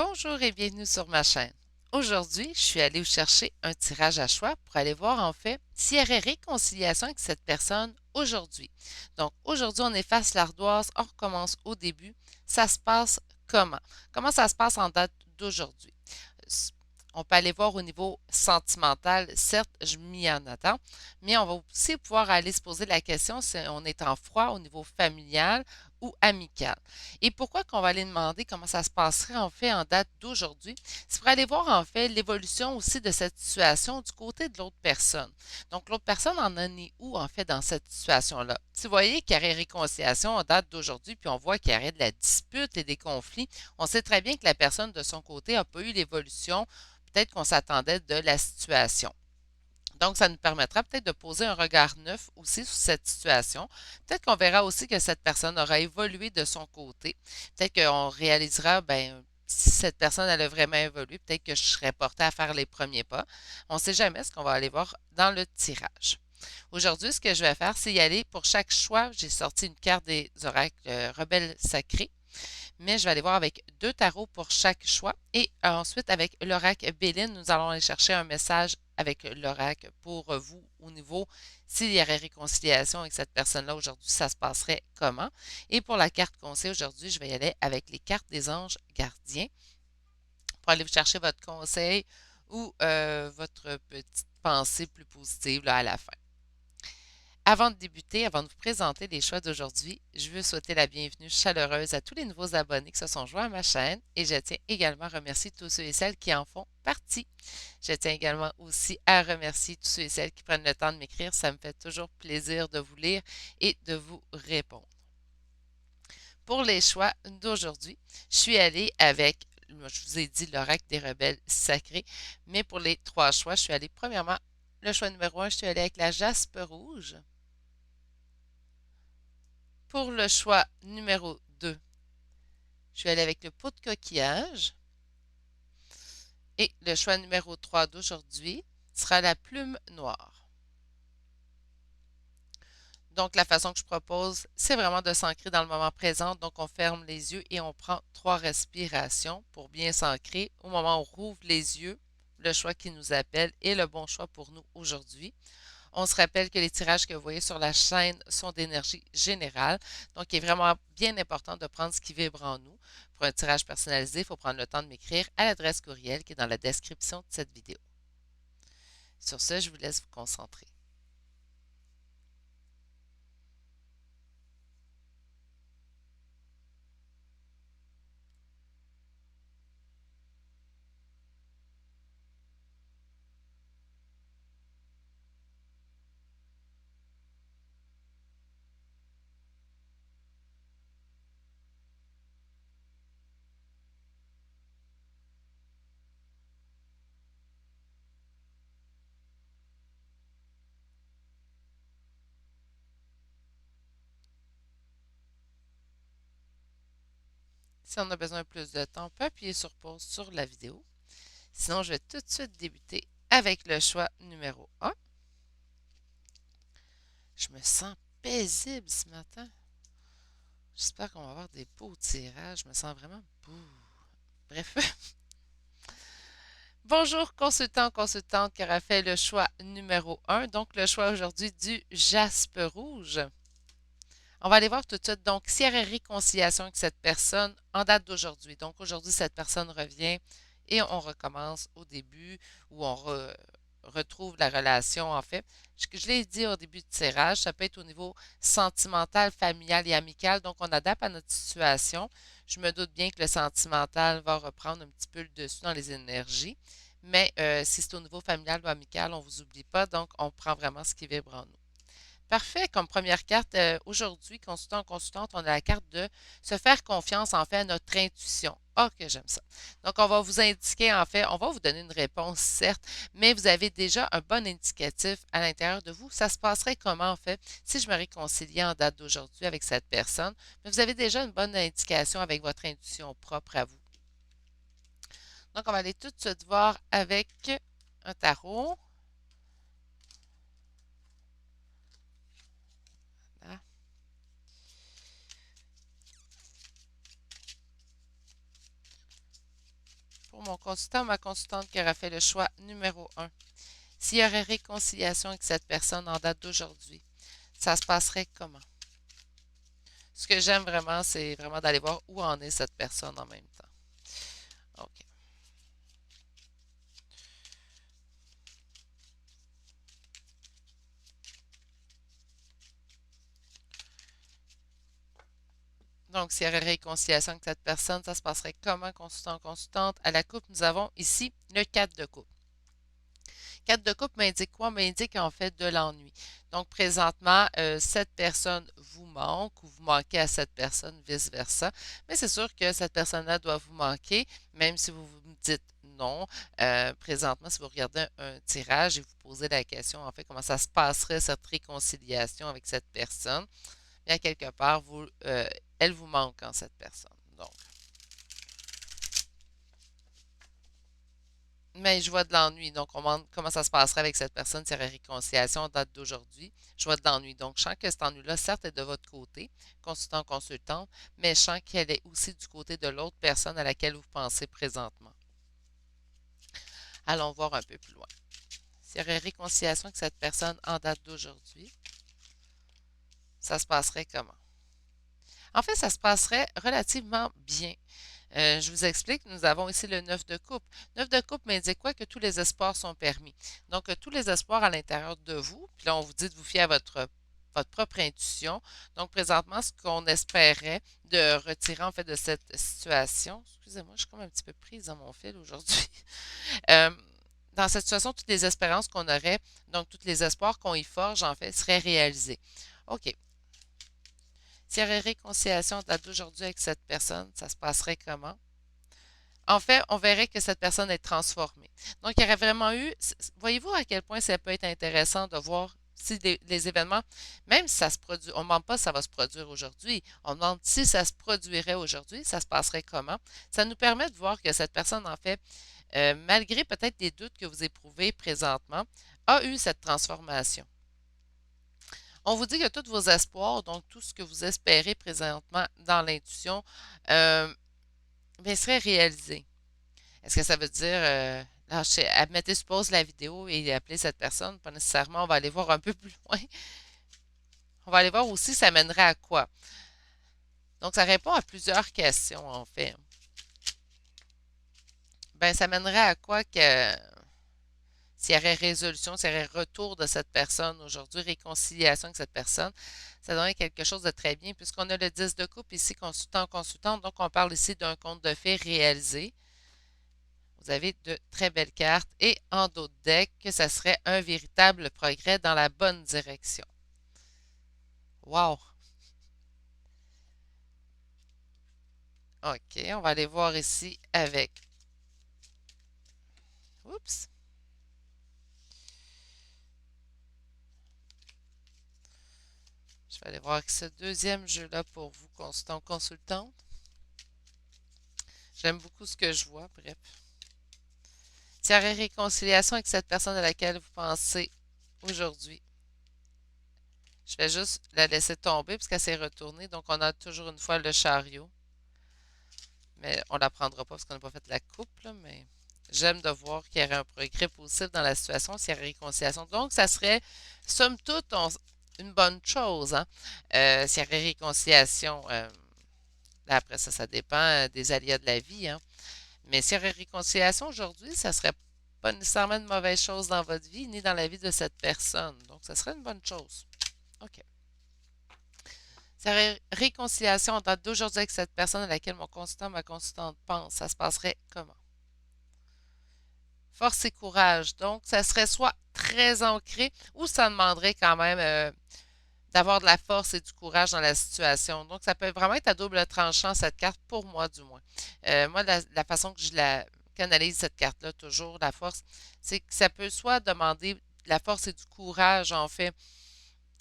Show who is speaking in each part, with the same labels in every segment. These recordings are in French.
Speaker 1: Bonjour et bienvenue sur ma chaîne. Aujourd'hui, je suis allée vous chercher un tirage à choix pour aller voir en fait s'il y aurait réconciliation avec cette personne aujourd'hui. Donc aujourd'hui, on efface l'ardoise, on recommence au début. Ça se passe comment? Comment ça se passe en date d'aujourd'hui? On peut aller voir au niveau sentimental, certes, je m'y en attends, mais on va aussi pouvoir aller se poser la question si on est en froid au niveau familial ou amical. Et pourquoi qu'on va aller demander comment ça se passerait en fait en date d'aujourd'hui? C'est pour aller voir en fait l'évolution aussi de cette situation du côté de l'autre personne. Donc l'autre personne en est où en fait dans cette situation-là? Si vous voyez qu'il y aurait réconciliation en date d'aujourd'hui, puis on voit qu'il y aurait de la dispute et des conflits, on sait très bien que la personne de son côté n'a pas eu l'évolution peut-être qu'on s'attendait de la situation. Donc, ça nous permettra peut-être de poser un regard neuf aussi sur cette situation. Peut-être qu'on verra aussi que cette personne aura évolué de son côté. Peut-être qu'on réalisera, ben, si cette personne elle a vraiment évolué, peut-être que je serais portée à faire les premiers pas. On ne sait jamais ce qu'on va aller voir dans le tirage. Aujourd'hui, ce que je vais faire, c'est y aller pour chaque choix. J'ai sorti une carte des oracles rebelles sacrés, mais je vais aller voir avec deux tarots pour chaque choix. Et ensuite, avec l'oracle Béline, nous allons aller chercher un message avec l'oracle pour vous au niveau s'il y aurait réconciliation avec cette personne-là aujourd'hui, ça se passerait comment. Et pour la carte conseil aujourd'hui, je vais y aller avec les cartes des anges gardiens pour aller vous chercher votre conseil ou votre petite pensée plus positive là, à la fin. Avant de débuter, avant de vous présenter les choix d'aujourd'hui, je veux souhaiter la bienvenue chaleureuse à tous les nouveaux abonnés qui se sont joints à ma chaîne et je tiens également à remercier tous ceux et celles qui en font partie. Je tiens également aussi à remercier tous ceux et celles qui prennent le temps de m'écrire. Ça me fait toujours plaisir de vous lire et de vous répondre. Pour les choix d'aujourd'hui, je suis allée avec, je vous ai dit, l'oracle des rebelles sacrés, mais pour les trois choix, je suis allée premièrement, le choix numéro un, je suis allée avec la jaspe rouge. Pour le choix numéro 2, je vais aller avec le pot de coquillage. Et le choix numéro 3 d'aujourd'hui sera la plume noire. Donc, la façon que je propose, c'est vraiment de s'ancrer dans le moment présent. Donc, on ferme les yeux et on prend 3 respirations pour bien s'ancrer. Au moment où on rouvre les yeux, le choix qui nous appelle est le bon choix pour nous aujourd'hui. On se rappelle que les tirages que vous voyez sur la chaîne sont d'énergie générale. Donc, il est vraiment bien important de prendre ce qui vibre en nous. Pour un tirage personnalisé, il faut prendre le temps de m'écrire à l'adresse courriel qui est dans la description de cette vidéo. Sur ce, je vous laisse vous concentrer. Si on a besoin de plus de temps, on peut appuyer sur pause sur la vidéo. Sinon, je vais tout de suite débuter avec le choix numéro 1. Je me sens paisible ce matin. J'espère qu'on va avoir des beaux tirages. Je me sens vraiment beau. Bref. Bonjour, consultant, consultante qui aura fait le choix numéro 1. Donc, le choix aujourd'hui du jaspe rouge. On va aller voir tout de suite. Donc, s'il y aurait réconciliation avec cette personne en date d'aujourd'hui. Donc, aujourd'hui, cette personne revient et on recommence au début où on retrouve la relation, en fait. Je l'ai dit au début du tirage, ça peut être au niveau sentimental, familial et amical. Donc, on adapte à notre situation. Je me doute bien que le sentimental va reprendre un petit peu le dessus dans les énergies. Mais si c'est au niveau familial ou amical, on ne vous oublie pas. Donc, on prend vraiment ce qui vibre en nous. Parfait. Comme première carte, aujourd'hui, consultant, consultante, on a la carte de se faire confiance, en fait, à notre intuition. Ah, que j'aime ça. Donc, on va vous indiquer, en fait, on va vous donner une réponse, certes, mais vous avez déjà un bon indicatif à l'intérieur de vous. Ça se passerait comment, en fait, si je me réconciliais en date d'aujourd'hui avec cette personne? Mais vous avez déjà une bonne indication avec votre intuition propre à vous. Donc, on va aller tout de suite voir avec un tarot. Là. pour mon consultant ou ma consultante qui aura fait le choix numéro un. S'il y aurait réconciliation avec cette personne en date d'aujourd'hui, ça se passerait comment? Ce que j'aime vraiment, c'est vraiment d'aller voir où en est cette personne en même temps. OK. Donc, s'il y aurait réconciliation avec cette personne, ça se passerait comment, consultant, consultante? À la coupe, nous avons ici le 4 de coupe. 4 de coupe m'indique quoi? M'indique en fait de l'ennui. Donc, présentement, cette personne vous manque ou vous manquez à cette personne, vice-versa. Mais c'est sûr que cette personne-là doit vous manquer, même si vous me dites non. Présentement, si vous regardez un tirage et vous posez la question, en fait, comment ça se passerait cette réconciliation avec cette personne, bien, quelque part, elle vous manque en cette personne. Donc, mais je vois de l'ennui. Donc, on demande comment ça se passerait avec cette personne si elle a réconciliation en date d'aujourd'hui. Je vois de l'ennui. Donc, je sens que cet ennui-là, certes, est de votre côté, consultant, consultante, mais je sens qu'elle est aussi du côté de l'autre personne à laquelle vous pensez présentement. Allons voir un peu plus loin. S'il y aurait réconciliation avec cette personne en date d'aujourd'hui, ça se passerait comment? En fait, ça se passerait relativement bien. Je vous explique, nous avons ici le 9 de coupe. 9 de coupe m'indique quoi? Que tous les espoirs sont permis. Donc, tous les espoirs à l'intérieur de vous, puis là, on vous dit de vous fier à votre propre intuition. Donc, présentement, ce qu'on espérait de retirer en fait de cette situation, excusez-moi, je suis comme un petit peu prise dans mon fil aujourd'hui. Euh, dans cette situation, toutes les espérances qu'on aurait, donc tous les espoirs qu'on y forge, en fait, seraient réalisés. OK. S'il y aurait réconciliation date d'aujourd'hui avec cette personne, ça se passerait comment? En fait, on verrait que cette personne est transformée. Donc, il y aurait vraiment eu, voyez-vous à quel point ça peut être intéressant de voir si les événements, même si ça se produit, on ne demande pas si ça va se produire aujourd'hui, on demande si ça se produirait aujourd'hui, ça se passerait comment. Ça nous permet de voir que cette personne, en fait, malgré peut-être les doutes que vous éprouvez présentement, a eu cette transformation. On vous dit que tous vos espoirs, donc tout ce que vous espérez présentement dans l'intuition, bien, serait réalisé. Est-ce que ça veut dire mettez sur pause la vidéo et appelez cette personne? Pas nécessairement, on va aller voir un peu plus loin. On va aller voir aussi ça mènerait à quoi. Donc, ça répond à plusieurs questions, en fait. Ben, ça mènerait à quoi que s'il y aurait résolution, s'il y aurait retour de cette personne aujourd'hui, réconciliation avec cette personne, ça donnerait quelque chose de très bien, puisqu'on a le 10 de coupe ici, consultant, consultante, donc on parle ici d'un conte de fées réalisé. Vous avez de très belles cartes et en dos de deck, que ça serait un véritable progrès dans la bonne direction. Wow! OK, on va aller voir ici avec... Oups! Je vais aller voir avec ce deuxième jeu-là pour vous, consultant consultante. J'aime beaucoup ce que je vois, bref. S'il y aurait réconciliation avec cette personne à laquelle vous pensez aujourd'hui, je vais juste la laisser tomber puisqu'elle s'est retournée. Donc, on a toujours une fois le chariot. Mais on ne la prendra pas parce qu'on n'a pas fait la coupe, là, mais j'aime de voir qu'il y aurait un progrès possible dans la situation s'il y aurait réconciliation. Donc, ça serait, somme toute, une bonne chose, hein? S'il y aurait réconciliation, là, après ça, ça dépend des aléas de la vie, hein? Mais s'il y aurait réconciliation aujourd'hui, ça serait pas nécessairement une mauvaise chose dans votre vie, ni dans la vie de cette personne. Donc, ça serait une bonne chose. OK. S'il y aurait réconciliation en date d'aujourd'hui avec cette personne à laquelle mon consultant, ma consultante pense, ça se passerait comment? Force et courage. Donc, ça serait soit très ancré ou ça demanderait quand même d'avoir de la force et du courage dans la situation. Donc, ça peut vraiment être à double tranchant, cette carte, pour moi du moins. Moi, la façon que je la canalise, cette carte-là, toujours, la force, c'est que ça peut soit demander de la force et du courage, en fait,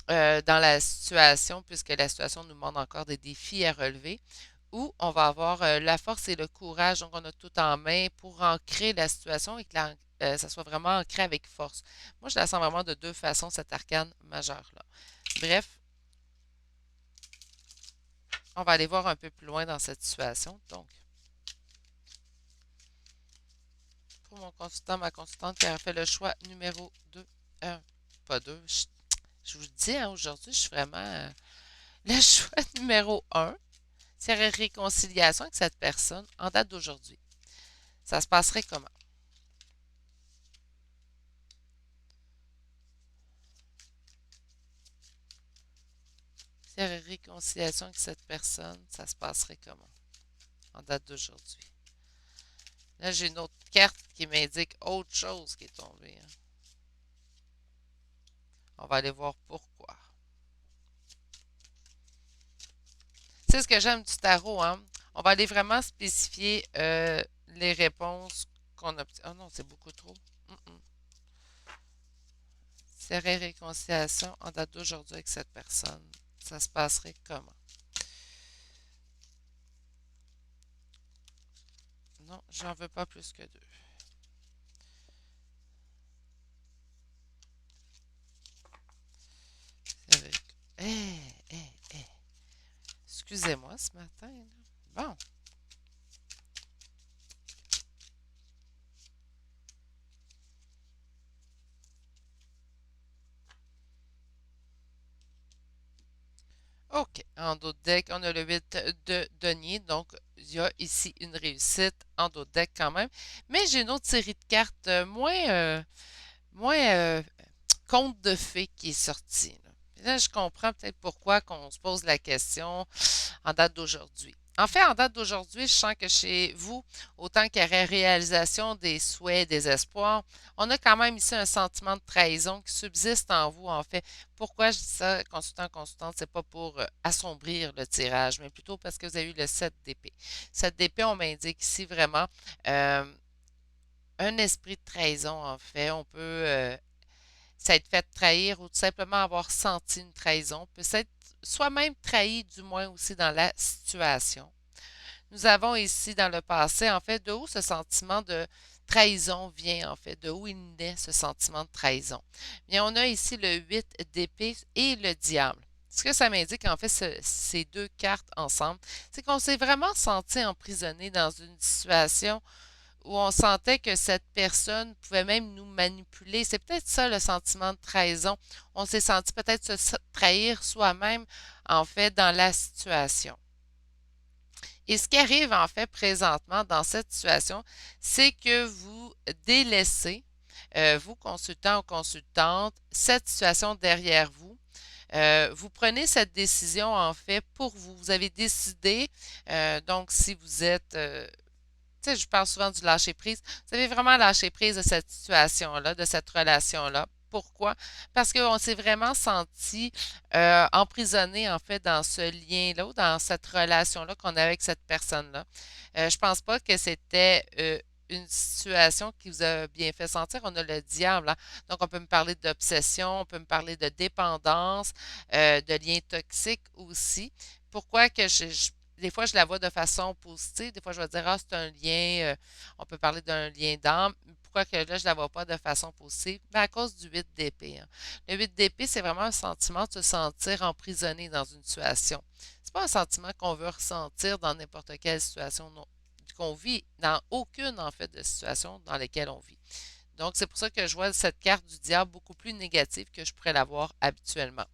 Speaker 1: dans la situation, puisque la situation nous demande encore des défis à relever, ou on va avoir la force et le courage, donc on a tout en main pour ancrer la situation et que ça soit vraiment ancré avec force. Moi, je la sens vraiment de deux façons, cette arcane majeure-là. Bref, on va aller voir un peu plus loin dans cette situation. Donc, pour mon consultant, ma consultante qui a fait le choix numéro 2. Pas 2. Je vous dis, hein, aujourd'hui, je suis vraiment le choix numéro 1. S'il y aurait réconciliation avec cette personne en date d'aujourd'hui, ça se passerait comment? S'il y aurait réconciliation avec cette personne, ça se passerait comment? En date d'aujourd'hui. Là, j'ai une autre carte qui m'indique autre chose qui est tombée, hein. On va aller voir pourquoi. C'est ce que j'aime du tarot, hein? On va aller vraiment spécifier les réponses qu'on obtient. Oh non, c'est beaucoup trop. Serait réconciliation en date d'aujourd'hui avec cette personne. Ça se passerait comment? Non, j'en veux pas plus que deux. Avec... Eh, eh, eh. Excusez-moi ce matin, là. Bon. OK. En dos de deck, on a le 8 de denier. Donc, il y a ici une réussite en dos de deck quand même. Mais j'ai une autre série de cartes moins conte de fées qui est sortie, là. Puis là, je comprends peut-être pourquoi qu'on se pose la question en date d'aujourd'hui. En fait, en date d'aujourd'hui, je sens que chez vous, autant qu'il y aurait réalisation des souhaits, des espoirs, on a quand même ici un sentiment de trahison qui subsiste en vous, en fait. Pourquoi je dis ça, consultant, consultante, c'est pas pour assombrir le tirage, mais plutôt parce que vous avez eu le 7 d'épée. 7 d'épée, on m'indique ici vraiment euh, un esprit de trahison, en fait. On peut s'être fait trahir ou tout simplement avoir senti une trahison, peut s'être soi-même trahi, du moins aussi dans la situation. Nous avons ici dans le passé, en fait, de où ce sentiment de trahison vient, en fait, de où il naît ce sentiment de trahison. Bien, on a ici le 8 d'épée et le diable. Ce que ça m'indique, en fait, ces deux cartes ensemble, c'est qu'on s'est vraiment senti emprisonné dans une situation où on sentait que cette personne pouvait même nous manipuler. C'est peut-être ça le sentiment de trahison. On s'est senti peut-être se trahir soi-même, en fait, dans la situation. Et ce qui arrive, en fait, présentement dans cette situation, c'est que vous délaissez, vous, consultant ou consultante, cette situation derrière vous. Vous prenez cette décision, en fait, pour vous. Vous avez décidé, donc si vous êtes tu sais, je parle souvent du lâcher prise. Vous avez vraiment lâché prise de cette situation-là, de cette relation-là. Pourquoi? Parce qu'on s'est vraiment senti emprisonné, en fait, dans ce lien-là ou dans cette relation-là qu'on a avec cette personne-là. Je pense pas que c'était une situation qui vous a bien fait sentir. On a le diable, hein. Donc, on peut me parler d'obsession, on peut me parler de dépendance, de liens toxiques aussi. Pourquoi que des fois, je la vois de façon positive. Des fois, je vais dire, ah, c'est un lien, on peut parler d'un lien d'âme. Pourquoi que là, je ne la vois pas de façon positive? Ben, à cause du 8 d'épée, hein. Le 8 d'épée, c'est vraiment un sentiment de se sentir emprisonné dans une situation. C'est pas un sentiment qu'on veut ressentir dans n'importe quelle situation qu'on vit, dans aucune, en fait, de situation dans lesquelles on vit. Donc, c'est pour ça que je vois cette carte du diable beaucoup plus négative que je pourrais l'avoir habituellement.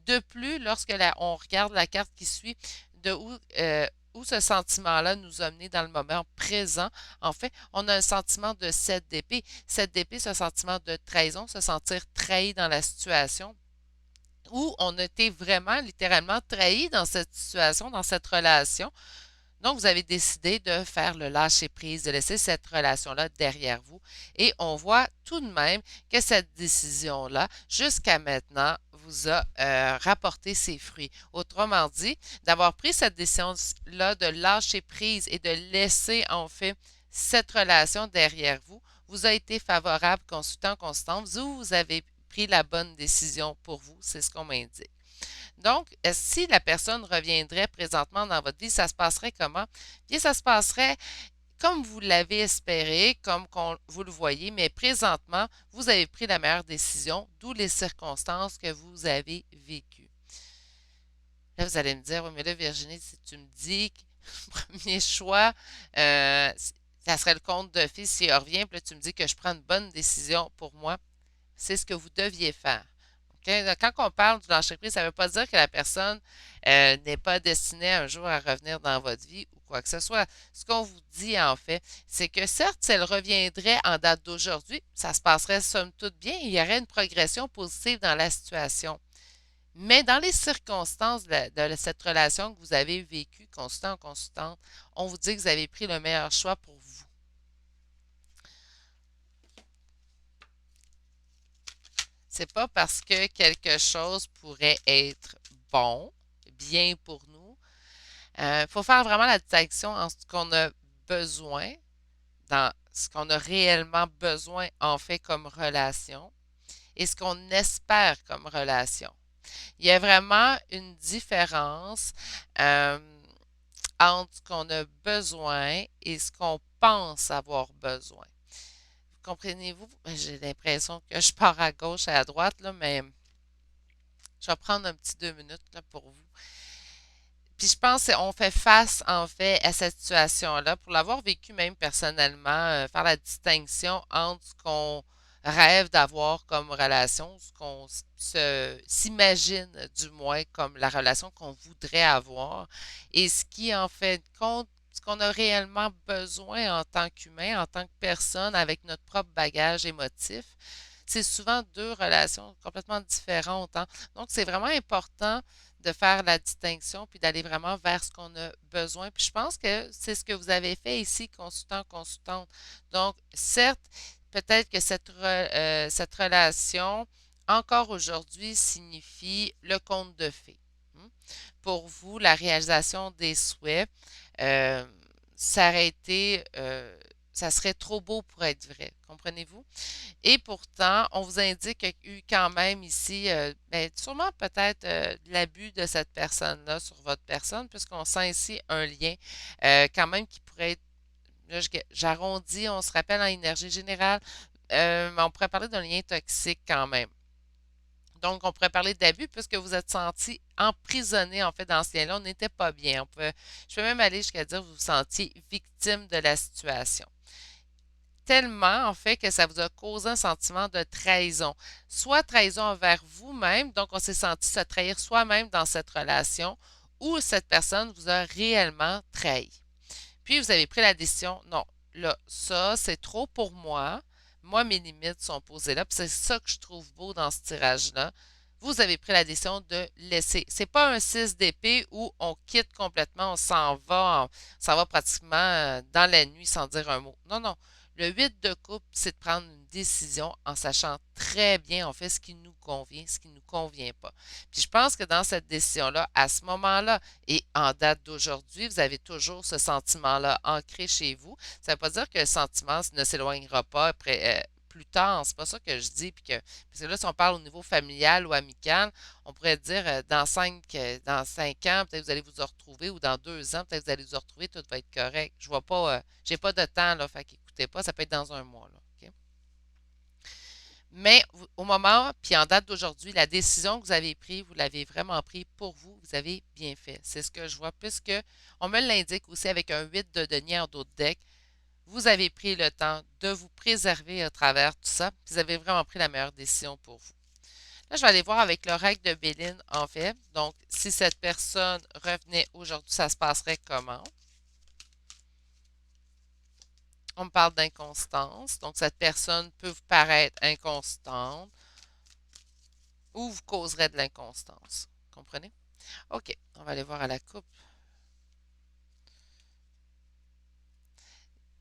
Speaker 1: De plus, lorsque on regarde la carte qui suit, de où ce sentiment-là nous a menés dans le moment présent, en fait, on a un sentiment de 7 d'épée. 7 d'épée, c'est un sentiment de trahison, se sentir trahi dans la situation, où on a été vraiment, littéralement, trahi dans cette situation, dans cette relation. Donc, vous avez décidé de faire le lâcher-prise, de laisser cette relation-là derrière vous. Et on voit tout de même que cette décision-là, jusqu'à maintenant, vous a rapporté ses fruits. Autrement dit, d'avoir pris cette décision-là de lâcher prise et de laisser en fait cette relation derrière vous, vous a été favorable, consultant, constante. Vous avez pris la bonne décision pour vous, c'est ce qu'on m'indique. Donc, si la personne reviendrait présentement dans votre vie, ça se passerait comment? Bien, ça se passerait comme vous l'avez espéré, comme vous le voyez, mais présentement, vous avez pris la meilleure décision, d'où les circonstances que vous avez vécues. Là, vous allez me dire, oui, mais là, Virginie, si tu me dis que premier choix, Ça serait le conte de fées s'il revient, puis là, tu me dis que je prends une bonne décision pour moi. C'est ce que vous deviez faire. OK? Quand on parle du lâcher-prise, ça ne veut pas dire que la personne n'est pas destinée un jour à revenir dans votre vie ou quoi que ce soit. Ce qu'on vous dit, en fait, c'est que certes, si elle reviendrait en date d'aujourd'hui, ça se passerait somme toute bien, il y aurait une progression positive dans la situation. Mais dans les circonstances de cette relation que vous avez vécue, consultant en consultante, on vous dit que vous avez pris le meilleur choix pour vous. C'est pas parce que quelque chose pourrait être bon, bien pour nous. Il faut faire vraiment la distinction entre ce qu'on a besoin, dans ce qu'on a réellement besoin en fait comme relation et ce qu'on espère comme relation. Il y a vraiment une différence euh, entre ce qu'on a besoin et ce qu'on pense avoir besoin. Comprenez-vous? J'ai l'impression que je pars à gauche et à droite, là, mais je vais prendre un petit 2 minutes là, pour vous. Puis je pense qu'on fait face en fait à cette situation-là, pour l'avoir vécu même personnellement, faire la distinction entre ce qu'on rêve d'avoir comme relation, ce qu'on s'imagine du moins comme la relation qu'on voudrait avoir, et ce qui en fait compte, ce qu'on a réellement besoin en tant qu'humain, en tant que personne, avec notre propre bagage émotif. C'est souvent deux relations complètement différentes, hein. Donc, c'est vraiment important de faire la distinction puis d'aller vraiment vers ce qu'on a besoin. Puis je pense que c'est ce que vous avez fait ici, consultant, consultante. Donc, certes, peut-être que cette relation, encore aujourd'hui, signifie le conte de fées. Hmm? Pour vous, la réalisation des souhaits, euh, ça aurait été, ça serait trop beau pour être vrai. Comprenez-vous? Et pourtant, on vous indique qu'il y a eu quand même ici, ben, sûrement peut-être de l'abus de cette personne-là sur votre personne, puisqu'on sent ici un lien quand même qui pourrait être, là, j'arrondis, on se rappelle en énergie générale, mais on pourrait parler d'un lien toxique quand même. Donc, on pourrait parler d'abus puisque vous êtes senti emprisonné en fait dans ce lien-là. On n'était pas bien. Je peux même aller jusqu'à dire que vous vous sentiez victime de la situation tellement, en fait, que ça vous a causé un sentiment de trahison. Soit trahison envers vous-même, donc on s'est senti se trahir soi-même dans cette relation, ou cette personne vous a réellement trahi. Puis vous avez pris la décision, non, là, ça, c'est trop pour moi. Moi, mes limites sont posées là, puis c'est ça que je trouve beau dans ce tirage-là. Vous avez pris la décision de laisser. C'est pas un 6 d'épée où on quitte complètement, on s'en va pratiquement dans la nuit sans dire un mot. Non, non. Le 8 de coupe, c'est de prendre une décision en sachant très bien, on fait ce qui nous convient, ce qui ne nous convient pas. Puis je pense que dans cette décision-là, à ce moment-là, et en date d'aujourd'hui, vous avez toujours ce sentiment-là ancré chez vous. Ça ne veut pas dire que le sentiment ne s'éloignera pas après, plus tard. C'est pas ça que je dis. Parce que là, si on parle au niveau familial ou amical, on pourrait dire dans 5 ans, peut-être vous allez vous retrouver, ou dans 2 ans, peut-être vous allez vous retrouver, tout va être correct. Je vois pas, j'ai pas de temps, là, fait qu'écoutez pas, ça peut être dans un mois, là. OK? Mais au moment, puis en date d'aujourd'hui, la décision que vous avez prise, vous l'avez vraiment prise pour vous, vous avez bien fait. C'est ce que je vois, puisque on me l'indique aussi avec un 8 de denier en dos de deck. Vous avez pris le temps de vous préserver à travers tout ça. Vous avez vraiment pris la meilleure décision pour vous. Là, je vais aller voir avec le règle de Béline, en fait. Donc, si cette personne revenait aujourd'hui, ça se passerait comment? On me parle d'inconstance. Donc, cette personne peut vous paraître inconstante ou vous causerait de l'inconstance. Comprenez? OK, on va aller voir à la coupe.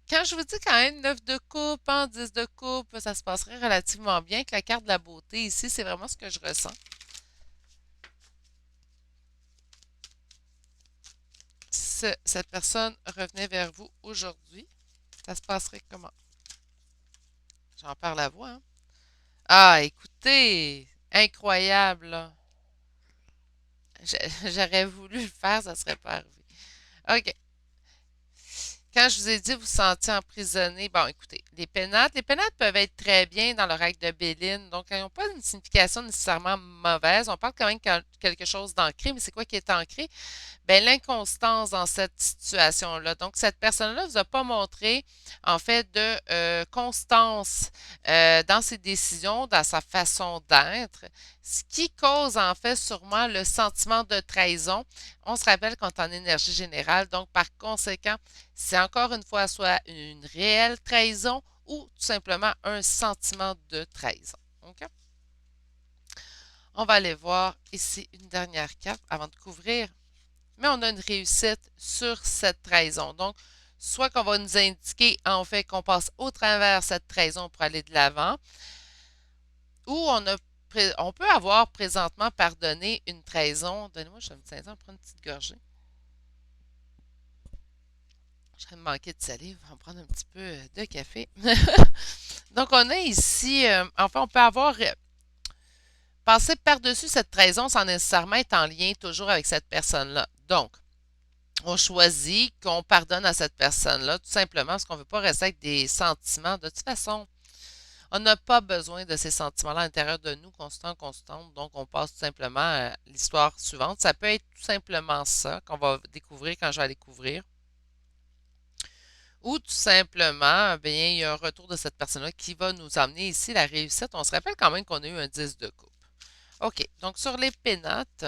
Speaker 1: Quand je vous dis quand même 9 de coupe, hein, 10 de coupe, ça se passerait relativement bien. Avec la carte de la beauté ici, c'est vraiment ce que je ressens. Si cette personne revenait vers vous aujourd'hui, ça se passerait comment? J'en perds la voix, hein? Ah, écoutez, incroyable, là. J'aurais voulu le faire, ça serait pas arrivé. OK. quand je vous ai dit vous vous sentiez emprisonné, bon, écoutez, les pénates peuvent être très bien dans le règle de Béline, donc elles n'ont pas une signification nécessairement mauvaise. On parle quand même quelque chose d'ancré, mais c'est quoi qui est ancré? Ben, l'inconstance dans cette situation-là. Donc, cette personne-là ne vous a pas montré, en fait, de constance dans ses décisions, dans sa façon d'être, ce qui cause, en fait, sûrement le sentiment de trahison. On se rappelle qu'on est en énergie générale, donc, par conséquent, c'est encore une fois soit une réelle trahison ou tout simplement un sentiment de trahison. OK? On va aller voir ici une dernière carte avant de couvrir, mais on a une réussite sur cette trahison. Donc, soit qu'on va nous indiquer en fait qu'on passe au travers cette trahison pour aller de l'avant, ou on peut avoir présentement pardonné une trahison. Donnez-moi juste un petit instant, prendre une petite gorgée. Je vais me manquer de salive, on va prendre un petit peu de café. Donc, on a ici, enfin, on peut avoir passé par-dessus cette trahison sans nécessairement être en lien toujours avec cette personne-là. Donc, on choisit qu'on pardonne à cette personne-là, tout simplement parce qu'on ne veut pas rester avec des sentiments. De toute façon, on n'a pas besoin de ces sentiments-là à l'intérieur de nous, constante. Donc, on passe tout simplement à l'histoire suivante. Ça peut être tout simplement ça qu'on va découvrir quand je vais la découvrir. Ou tout simplement, bien, il y a un retour de cette personne-là qui va nous amener ici la réussite. On se rappelle quand même qu'on a eu un 10 de coupe. OK, donc sur les pénates,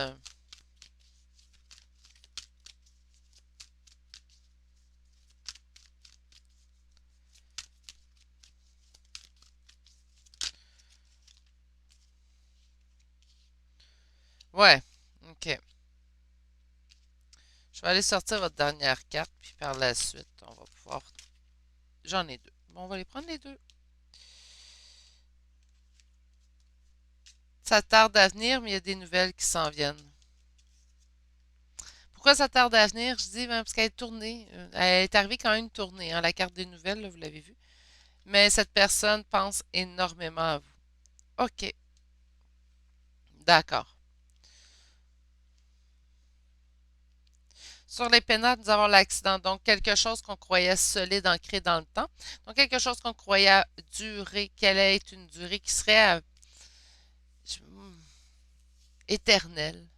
Speaker 1: ouais, OK. Je vais aller sortir votre dernière carte, puis par la suite, on va pouvoir. J'en ai deux. Bon, on va les prendre les deux. Ça tarde à venir, mais il y a des nouvelles qui s'en viennent. Pourquoi ça tarde à venir? Je dis, ben, parce qu'elle est tournée. Elle est arrivée quand même tournée, hein, la carte des nouvelles, là, vous l'avez vu. Mais cette personne pense énormément à vous. OK, d'accord. Sur les pénates, nous avons l'accident. Donc, quelque chose qu'on croyait solide, ancré dans le temps. Donc, quelque chose qu'on croyait durer, qu'elle est une durée qui serait éternelle.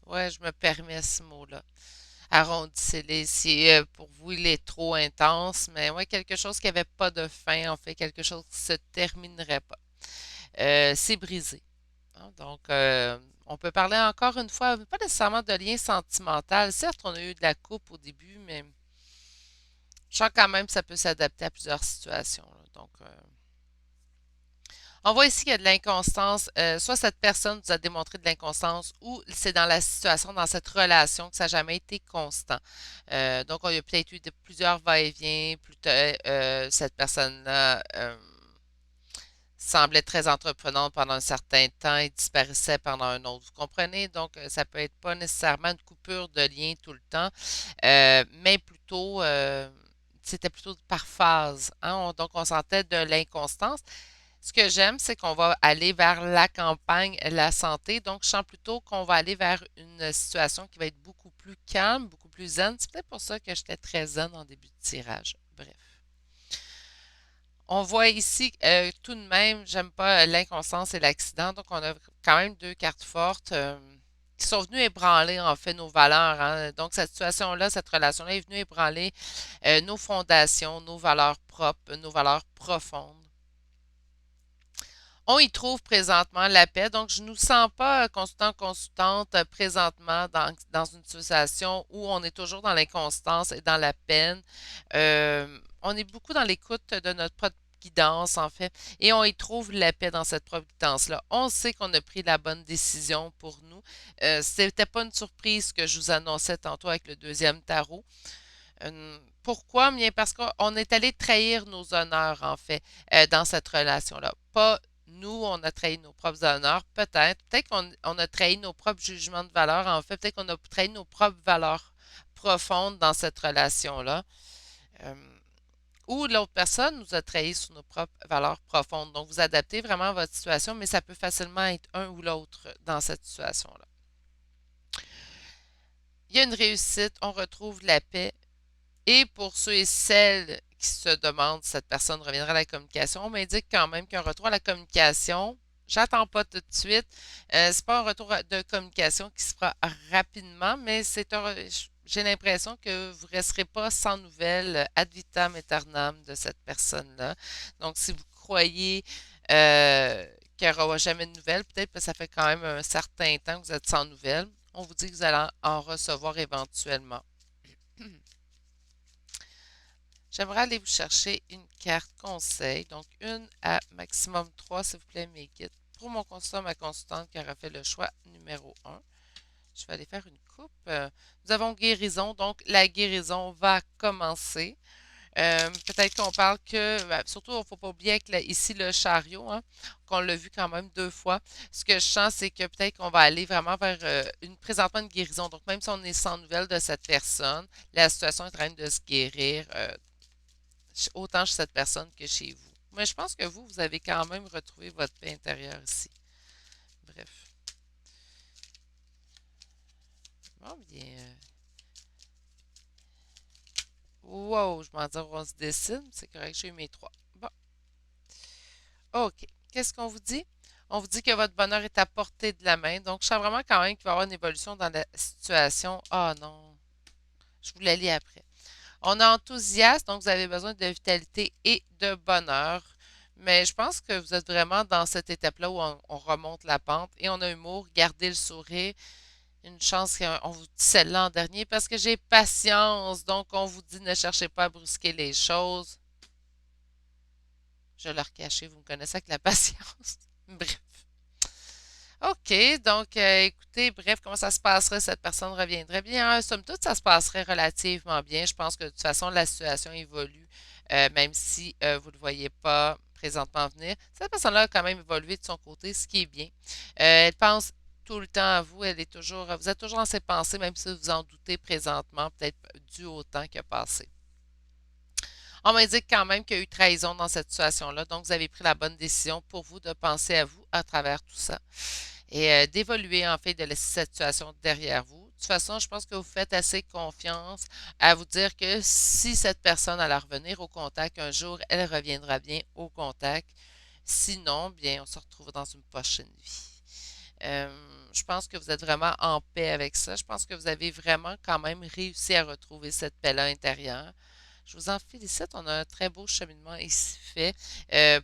Speaker 1: Ouais, je me permets ce mot-là. Arrondissez-les. Si pour vous, il est trop intense, mais ouais, quelque chose qui n'avait pas de fin, en fait, quelque chose qui se terminerait pas. C'est brisé. Hein. Donc, on peut parler encore une fois, pas nécessairement de lien sentimental. Certes, on a eu de la coupe au début, mais je sens quand même que ça peut s'adapter à plusieurs situations. Là. Donc, on voit ici qu'il y a de l'inconstance. Soit cette personne vous a démontré de l'inconstance ou c'est dans la situation, dans cette relation que ça n'a jamais été constant. Donc, il y a peut-être eu plusieurs va-et-vient. Cette personne-là semblait très entreprenante pendant un certain temps et disparaissait pendant un autre. Vous comprenez? Donc, ça peut être pas nécessairement une coupure de lien tout le temps, mais plutôt, c'était plutôt par phase. Hein. Donc, on sentait de l'inconstance. Ce que j'aime, c'est qu'on va aller vers la campagne, la santé. Donc, je sens plutôt qu'on va aller vers une situation qui va être beaucoup plus calme, beaucoup plus zen. C'est peut-être pour ça que j'étais très zen en début de tirage. Bref. On voit ici, tout de même, j'aime pas l'inconstance et l'accident. Donc, on a quand même deux cartes fortes qui sont venues ébranler, en fait, nos valeurs. Hein. Donc, cette situation-là, cette relation-là est venue ébranler nos fondations, nos valeurs propres, nos valeurs profondes. On y trouve présentement la paix. Donc, je ne nous sens pas consultante présentement dans une situation où on est toujours dans l'inconstance et dans la peine. On est beaucoup dans l'écoute de notre propre guidance, en fait, et on y trouve la paix dans cette propre guidance-là. On sait qu'on a pris la bonne décision pour nous. C'était pas une surprise que je vous annonçais tantôt avec le deuxième tarot. Pourquoi? Bien parce qu'on est allé trahir nos honneurs, en fait, dans cette relation-là. Pas nous, on a trahi nos propres honneurs, peut-être. Peut-être qu'on a trahi nos propres jugements de valeur, en fait. Peut-être qu'on a trahi nos propres valeurs profondes dans cette relation-là. Euh, ou l'autre personne nous a trahi sur nos propres valeurs profondes. Donc, vous adaptez vraiment à votre situation, mais ça peut facilement être un ou l'autre dans cette situation-là. Il y a une réussite, on retrouve la paix, Et pour ceux et celles qui se demandent si cette personne reviendra à la communication, on m'indique quand même qu'un retour à la communication, j'attends pas tout de suite. C'est pas un retour de communication qui se fera rapidement, mais j'ai l'impression que vous ne resterez pas sans nouvelles ad vitam aeternam de cette personne-là. Donc, si vous croyez qu'il n'y aura jamais de nouvelles, peut-être que ça fait quand même un certain temps que vous êtes sans nouvelles, on vous dit que vous allez en recevoir éventuellement. J'aimerais aller vous chercher une carte conseil, donc une à maximum trois, s'il vous plaît, mes guides. Pour mon consultant, ma consultante qui aura fait le choix numéro un. Je vais aller faire une coupe. Nous avons guérison, donc la guérison va commencer. Peut-être qu'on parle que, surtout, il ne faut pas oublier que ici le chariot, hein, qu'on l'a vu quand même deux fois. Ce que je sens, c'est que peut-être qu'on va aller vraiment vers présentement une guérison. Donc, même si on est sans nouvelles de cette personne, la situation est en train de se guérir. Autant chez cette personne que chez vous. Mais je pense que vous avez quand même retrouvé votre paix intérieure ici. Bref. Bon, bien. Wow, je m'en dis, on se décide. C'est correct, j'ai eu mes trois. Bon, OK. Qu'est-ce qu'on vous dit? On vous dit que votre bonheur est à portée de la main. Donc, je sens vraiment quand même qu'il va y avoir une évolution dans la situation. Ah non, je vous la lis après. On a enthousiasme, donc vous avez besoin de vitalité et de bonheur. Mais je pense que vous êtes vraiment dans cette étape-là où on remonte la pente et on a humour, gardez le sourire. Une chance qu'on vous dit celle-là en dernier parce que j'ai patience. Donc, on vous dit ne cherchez pas à brusquer les choses. Je vais leur cacher, vous me connaissez avec la patience. Bref. OK, donc écoutez, bref, comment ça se passerait? Cette personne reviendrait bien. Somme toute, ça se passerait relativement bien. Je pense que de toute façon, la situation évolue, même si vous ne le voyez pas présentement venir. Cette personne-là a quand même évolué de son côté, ce qui est bien. Elle pense tout le temps à vous. Vous êtes toujours dans ses pensées, même si vous en doutez présentement, peut-être dû au temps qui a passé. On m'indique quand même qu'il y a eu trahison dans cette situation-là, donc vous avez pris la bonne décision pour vous de penser à vous à travers tout ça et d'évoluer en fait, de laisser cette situation derrière vous. De toute façon, je pense que vous faites assez confiance à vous dire que si cette personne allait revenir au contact un jour, elle reviendra bien au contact. Sinon, bien, on se retrouve dans une prochaine vie. Je pense que vous êtes vraiment en paix avec ça. Je pense que vous avez vraiment quand même réussi à retrouver cette paix-là intérieure. Je vous en félicite. On a un très beau cheminement ici fait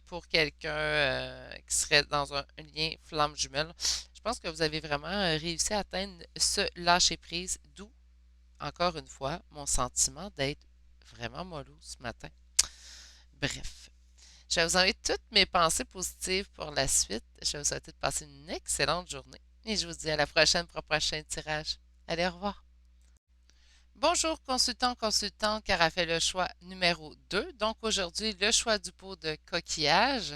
Speaker 1: pour quelqu'un qui serait dans un lien flamme jumelle. Je pense que vous avez vraiment réussi à atteindre ce lâcher-prise, d'où, encore une fois, mon sentiment d'être vraiment mollo ce matin. Bref, je vais vous envoyer toutes mes pensées positives pour la suite. Je vais vous souhaiter de passer une excellente journée et je vous dis à la prochaine pour un prochain tirage. Allez, au revoir. Bonjour, consultant qui aura fait le choix numéro 2. Donc aujourd'hui, le choix du pot de coquillage.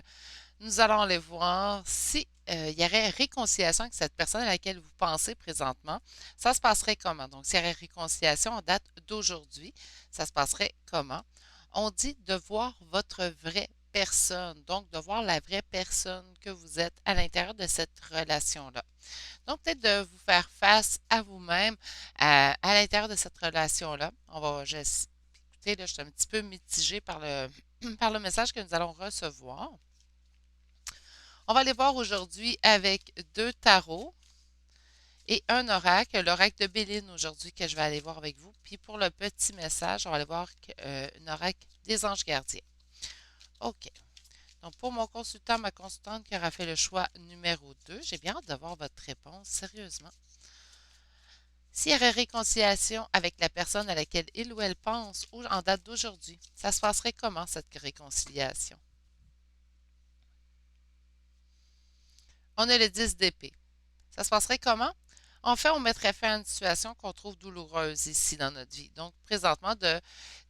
Speaker 1: Nous allons aller voir si il y aurait réconciliation avec cette personne à laquelle vous pensez présentement. Ça se passerait comment? Donc, s'il y aurait réconciliation en date d'aujourd'hui, ça se passerait comment? On dit de voir votre vraie personne, donc de voir la vraie personne que vous êtes à l'intérieur de cette relation-là. Donc, peut-être de vous faire face à vous-même à l'intérieur de cette relation-là. Écoutez, là, je suis un petit peu mitigée par par le message que nous allons recevoir. On va aller voir aujourd'hui avec deux tarots et un oracle, l'oracle de Béline aujourd'hui que je vais aller voir avec vous. Puis pour le petit message, on va aller voir un oracle des anges gardiens. OK. Donc pour mon consultant, ma consultante qui aura fait le choix numéro 2, j'ai bien hâte de voir votre réponse, sérieusement. S'il y aurait réconciliation avec la personne à laquelle il ou elle pense en date d'aujourd'hui, ça se passerait comment cette réconciliation? On a le 10 d'épée. Ça se passerait comment? En fait, on mettrait fin à une situation qu'on trouve douloureuse ici dans notre vie. Donc,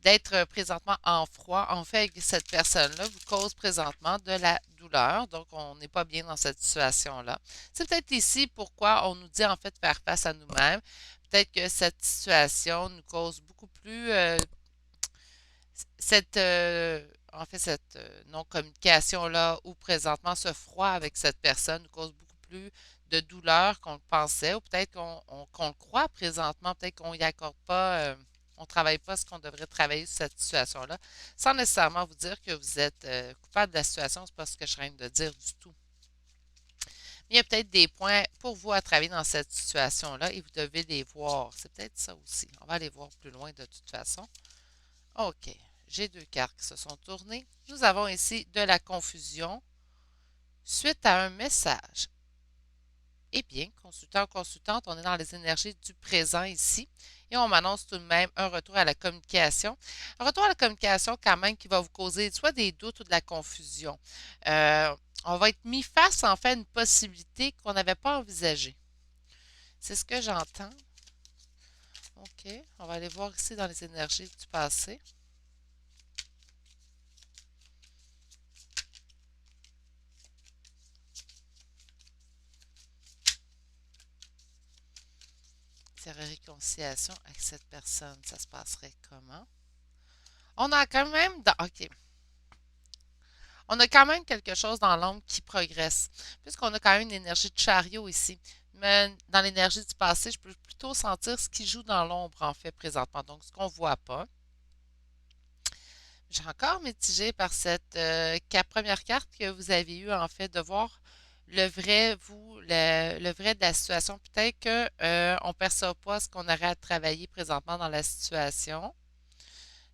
Speaker 1: d'être présentement en froid, en fait, avec cette personne-là vous cause présentement de la douleur. Donc, on n'est pas bien dans cette situation-là. C'est peut-être ici pourquoi on nous dit en fait de faire face à nous-mêmes. Peut-être que cette situation nous cause beaucoup plus cette non-communication-là ou présentement ce froid avec cette personne nous cause beaucoup plus de douleur qu'on le pensait ou peut-être qu'on le croit présentement, peut-être qu'on n'y accorde pas. on ne travaille pas ce qu'on devrait travailler sur cette situation-là, sans nécessairement vous dire que vous êtes coupable de la situation, c'est pas ce que je viens de dire du tout. Mais il y a peut-être des points pour vous à travailler dans cette situation-là et vous devez les voir. C'est peut-être ça aussi. On va aller voir plus loin de toute façon. OK. J'ai deux cartes qui se sont tournées. Nous avons ici de la confusion suite à un message. Eh bien, consultant, consultante, on est dans les énergies du présent ici et on m'annonce tout de même un retour à la communication. Un retour à la communication quand même qui va vous causer soit des doutes ou de la confusion. On va être mis face en fait à une possibilité qu'on n'avait pas envisagée. C'est ce que j'entends. OK, on va aller voir ici dans les énergies du passé. S'il y aurait réconciliation avec cette personne, ça se passerait comment? On a quand même OK. On a quand même quelque chose dans l'ombre qui progresse, puisqu'on a quand même une énergie de chariot ici. Mais dans l'énergie du passé, je peux plutôt sentir ce qui joue dans l'ombre, en fait, présentement. Donc, ce qu'on ne voit pas. J'ai encore mitigé par cette première carte que vous avez eue, en fait, de voir le vrai vous, le vrai de la situation. Peut-être qu'on ne perçoit pas ce qu'on aurait à travailler présentement dans la situation.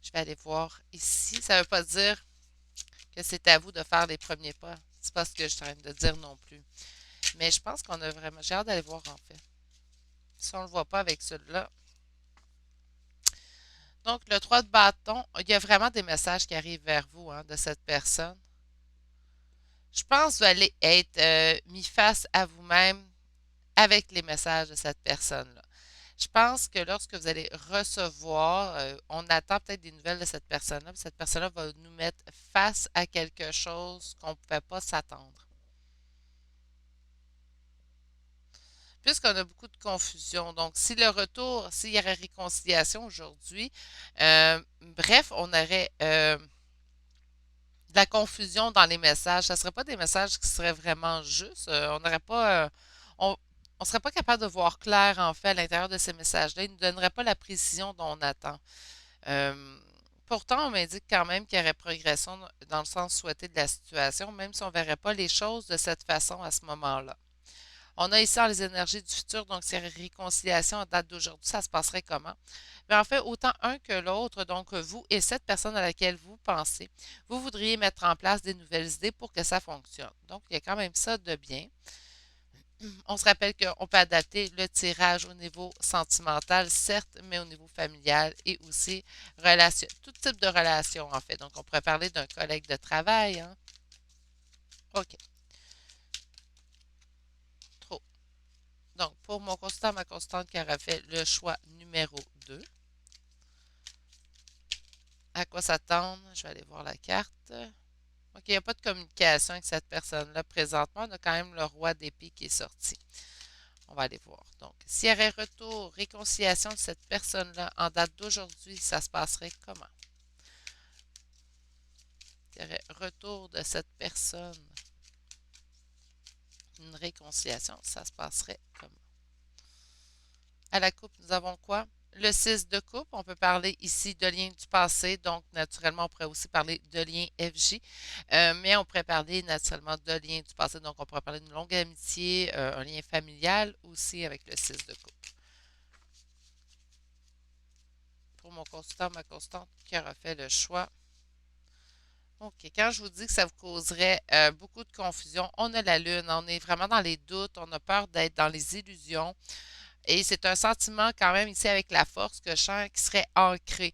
Speaker 1: Je vais aller voir ici. Ça ne veut pas dire que c'est à vous de faire les premiers pas. C'est pas ce que je suis en train de dire non plus. Mais je pense qu'on a vraiment. J'ai hâte d'aller voir en fait. Si on ne le voit pas avec celui-là. Donc, le 3 de bâton, il y a vraiment des messages qui arrivent vers vous de cette personne. Je pense que vous allez être mis face à vous-même avec les messages de cette personne-là. Je pense que lorsque vous allez recevoir, on attend peut-être des nouvelles de cette personne-là, puis cette personne-là va nous mettre face à quelque chose qu'on ne pouvait pas s'attendre. Puisqu'on a beaucoup de confusion. Donc, si le retour, s'il y aurait réconciliation aujourd'hui, bref, on aurait de la confusion dans les messages. Ça ne serait pas des messages qui seraient vraiment justes. On n'aurait pas, on, on serait pas capable de voir clair, en fait, à l'intérieur de ces messages-là. Ils ne nous donneraient pas la précision dont on attend. Euh, Pourtant, on m'indique quand même qu'il y aurait progression dans le sens souhaité de la situation, même si on ne verrait pas les choses de cette façon à ce moment-là. On a ici dans les énergies du futur, donc c'est réconciliation en date d'aujourd'hui, ça se passerait comment? Mais en fait, autant un que l'autre, donc vous et cette personne à laquelle vous pensez, vous voudriez mettre en place des nouvelles idées pour que ça fonctionne. Donc, il y a quand même ça de bien. On se rappelle qu'on peut adapter le tirage au niveau sentimental, certes, mais au niveau familial et aussi relation, tout type de relation, en fait. Donc, on pourrait parler d'un collègue de travail. Hein? OK, trop. Donc, pour mon constant, ma constante qui aura fait le choix numéro 2. À quoi s'attendre? Je vais aller voir la carte. OK, il n'y a pas de communication avec cette personne-là présentement. On a quand même le roi d'épée qui est sorti. On va aller voir. Donc, s'il y aurait retour, réconciliation de cette personne-là en date d'aujourd'hui, ça se passerait comment? S'il y aurait retour de cette personne, une réconciliation, ça se passerait comment? À la coupe, nous avons quoi? Le 6 de coupe, on peut parler ici de liens du passé, donc naturellement, on pourrait aussi parler de liens FJ, mais on pourrait parler naturellement de liens du passé, donc on pourrait parler d'une longue amitié, un lien familial aussi avec le 6 de coupe. Pour mon consultant, ma constante qui aura fait le choix. OK, quand je vous dis que ça vous causerait beaucoup de confusion, on a la lune, on est vraiment dans les doutes, on a peur d'être dans les illusions. Et c'est un sentiment quand même ici avec la force que je sens qui serait ancré.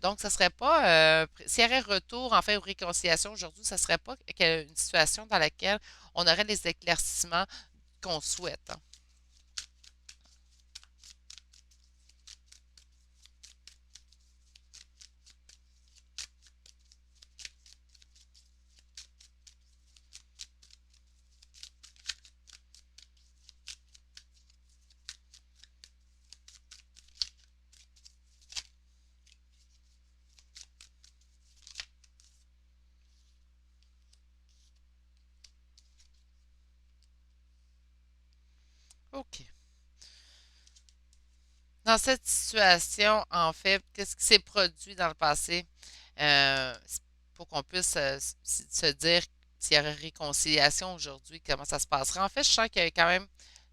Speaker 1: Donc, ça serait pas, s'il y aurait retour en fait ou réconciliation aujourd'hui, ça serait pas une situation dans laquelle on aurait les éclaircissements qu'on souhaite. Hein. Dans cette situation, en fait, qu'est-ce qui s'est produit dans le passé euh, pour qu'on puisse se dire s'il y aurait réconciliation aujourd'hui, comment ça se passerait? En fait, je sens qu'il y a quand même,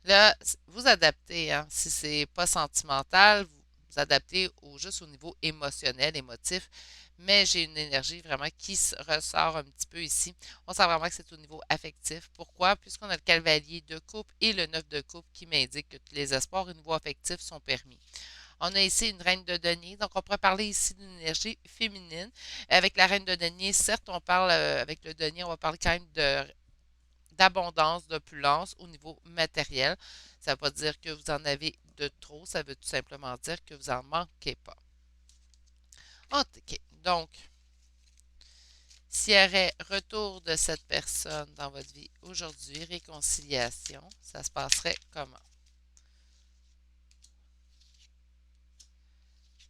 Speaker 1: là, vous adaptez, hein, si c'est pas sentimental, vous adaptez juste au niveau émotionnel, émotif, mais j'ai une énergie vraiment qui ressort un petit peu ici. On sent vraiment que c'est au niveau affectif. Pourquoi? Puisqu'on a le cavalier de coupe et le neuf de coupe qui m'indique que tous les espoirs au niveau affectif sont permis. On a ici une reine de denier, donc on pourrait parler ici d'une énergie féminine. Avec la reine de denier, certes, on parle avec le denier, on va parler quand même d'abondance, d'opulence au niveau matériel. Ça ne veut pas dire que vous en avez de trop, ça veut tout simplement dire que vous n'en manquez pas. OK, donc, s'il y aurait retour de cette personne dans votre vie aujourd'hui, réconciliation, ça se passerait comment?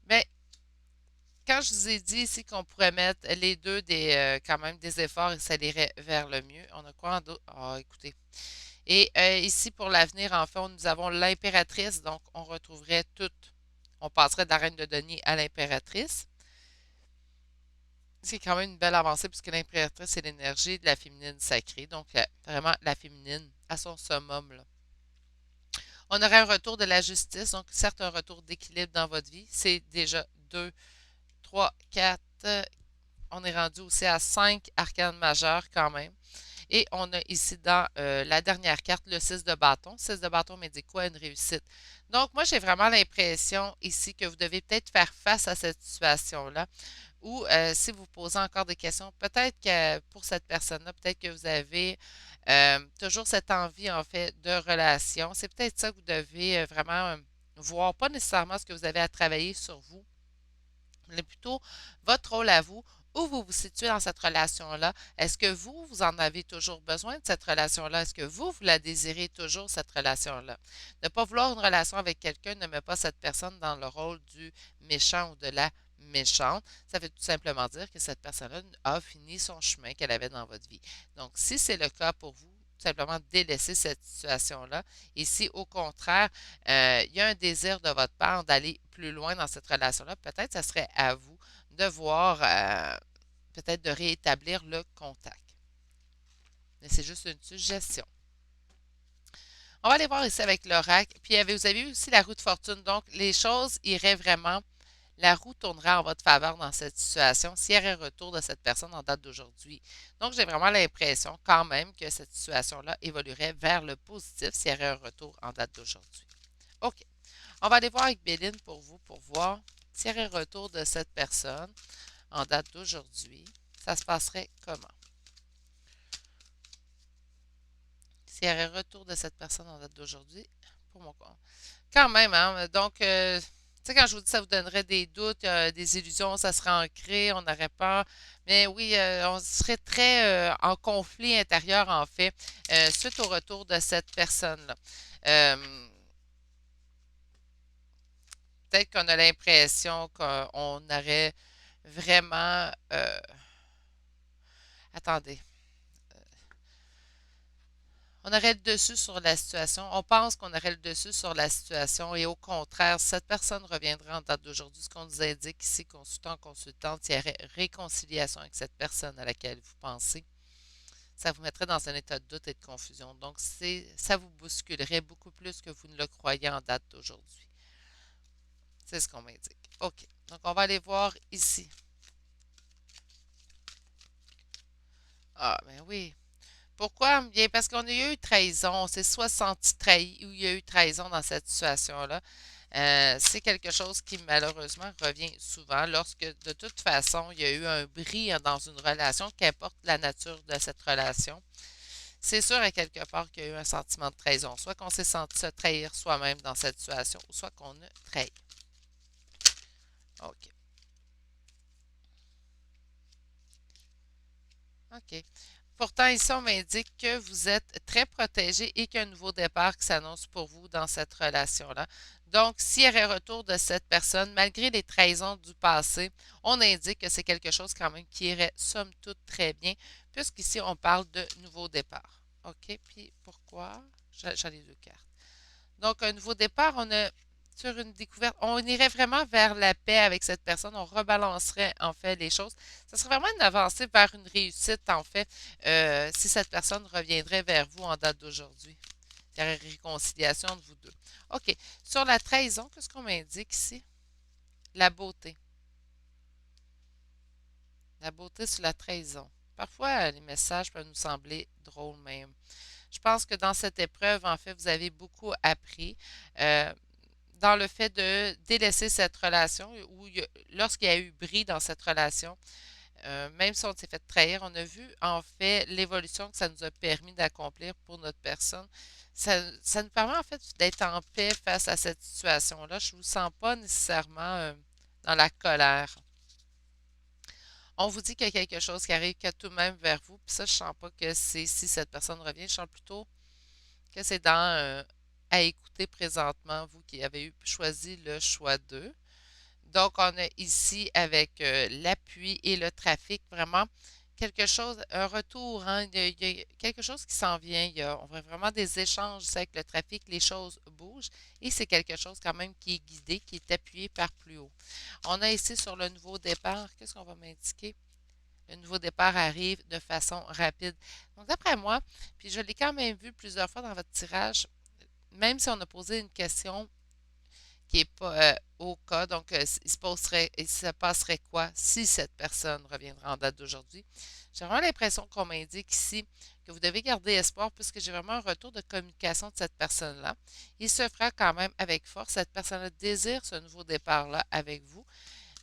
Speaker 1: Bien, quand je vous ai dit ici qu'on pourrait mettre les deux quand même des efforts et ça irait vers le mieux, on a quoi en d'autre? Ah, écoutez. Et ici, pour l'avenir, en fait, nous avons l'impératrice, donc on retrouverait tout. On passerait de la reine de denier à l'impératrice. C'est quand même une belle avancée puisque l'impératrice, c'est l'énergie de la féminine sacrée, donc vraiment la féminine à son summum, là. On aurait un retour de la justice, donc certes un retour d'équilibre dans votre vie. C'est déjà 2, 3, 4. On est rendu aussi à 5 arcanes majeures quand même. Et on a ici dans la dernière carte le 6 de bâton. 6 de bâton me dit quoi? Une réussite. Donc, moi, j'ai vraiment l'impression ici que vous devez peut-être faire face à cette situation-là. Ou si vous posez encore des questions, peut-être que pour cette personne-là, peut-être que vous avez toujours cette envie, en fait, de relation. C'est peut-être ça que vous devez vraiment voir, pas nécessairement ce que vous avez à travailler sur vous, mais plutôt votre rôle à vous, où vous vous situez dans cette relation-là. Est-ce que vous, vous en avez toujours besoin de cette relation-là? Est-ce que vous la désirez toujours, cette relation-là? Ne pas vouloir une relation avec quelqu'un ne met pas cette personne dans le rôle du méchant ou de la méchante. Ça veut tout simplement dire que cette personne-là a fini son chemin qu'elle avait dans votre vie. Donc, si c'est le cas pour vous, tout simplement délaisser cette situation-là. Et si, au contraire, il y a un désir de votre part d'aller plus loin dans cette relation-là, peut-être que ce serait à vous de voir, peut-être de réétablir le contact. Mais c'est juste une suggestion. On va aller voir ici avec l'oracle. Puis vous avez aussi la roue de fortune. Donc, les choses iraient vraiment, la roue tournerait en votre faveur dans cette situation s'il y aurait retour de cette personne en date d'aujourd'hui. Donc, j'ai vraiment l'impression quand même que cette situation-là évoluerait vers le positif s'il y aurait un retour en date d'aujourd'hui. OK. On va aller voir avec Béline pour vous, pour voir s'il y aurait retour de cette personne en date d'aujourd'hui. Ça se passerait comment? S'il y aurait retour de cette personne en date d'aujourd'hui, pour mon compte. Quand même, hein? Donc, tu sais, quand je vous dis ça vous donnerait des doutes, des illusions, ça serait ancré, on n'aurait pas. Mais oui, on serait très en conflit intérieur, en fait, suite au retour de cette personne-là. Euh, Peut-être qu'on a l'impression qu'on aurait vraiment... attendez. On aurait le dessus sur la situation. On pense qu'on aurait le dessus sur la situation et au contraire, cette personne reviendra en date d'aujourd'hui. Ce qu'on nous indique ici, consultant, consultante, il y aurait réconciliation avec cette personne à laquelle vous pensez. Ça vous mettrait dans un état de doute et de confusion. Donc, ça vous bousculerait beaucoup plus que vous ne le croyez en date d'aujourd'hui. C'est ce qu'on m'indique. OK. Donc, on va aller voir ici. Ah, ben oui. Pourquoi? Bien, parce qu'on a eu trahison. On s'est soit senti trahi ou il y a eu trahison dans cette situation-là. C'est quelque chose qui malheureusement revient souvent lorsque de toute façon il y a eu un bris dans une relation, qu'importe la nature de cette relation. C'est sûr à quelque part qu'il y a eu un sentiment de trahison, soit qu'on s'est senti se trahir soi-même dans cette situation, ou soit qu'on a trahi. OK. OK. Pourtant, ici, on m'indique que vous êtes très protégé et qu'il y a un nouveau départ qui s'annonce pour vous dans cette relation-là. Donc, s'il y aurait retour de cette personne, malgré les trahisons du passé, on indique que c'est quelque chose quand même qui irait somme toute très bien, puisqu'ici, on parle de nouveau départ. OK, puis pourquoi? J'ai les deux cartes. Donc, un nouveau départ, on a sur une découverte. On irait vraiment vers la paix avec cette personne. On rebalancerait en fait les choses. Ce serait vraiment une avancée vers une réussite en fait si cette personne reviendrait vers vous en date d'aujourd'hui. Il y aurait réconciliation de vous deux. OK. Sur la trahison, qu'est-ce qu'on m'indique ici? La beauté. La beauté sur la trahison. Parfois, les messages peuvent nous sembler drôles même. Je pense que dans cette épreuve, en fait, vous avez beaucoup appris dans le fait de délaisser cette relation ou lorsqu'il y a eu bris dans cette relation, même si on s'est fait trahir, on a vu en fait l'évolution que ça nous a permis d'accomplir pour notre personne. Ça nous permet en fait d'être en paix face à cette situation-là. Je ne vous sens pas nécessairement dans la colère. On vous dit qu'il y a quelque chose qui arrive que tout de même vers vous, puis ça, je ne sens pas que c'est si cette personne revient, je sens plutôt que c'est dans à écouter présentement, vous qui avez eu choisi le choix 2. Donc, on a ici avec l'appui et le trafic, vraiment quelque chose, un retour, hein, il y a quelque chose qui s'en vient. On voit vraiment des échanges avec le trafic, les choses bougent et c'est quelque chose quand même qui est guidé, qui est appuyé par plus haut. On a ici sur le nouveau départ, qu'est-ce qu'on va m'indiquer? Le nouveau départ arrive de façon rapide. Donc, d'après moi, puis je l'ai quand même vu plusieurs fois dans votre tirage, même si on a posé une question qui n'est pas au cas, donc il se passerait quoi si cette personne reviendra en date d'aujourd'hui? J'ai vraiment l'impression qu'on m'indique ici que vous devez garder espoir puisque j'ai vraiment un retour de communication de cette personne-là. Il se fera quand même avec force. Cette personne-là désire ce nouveau départ-là avec vous.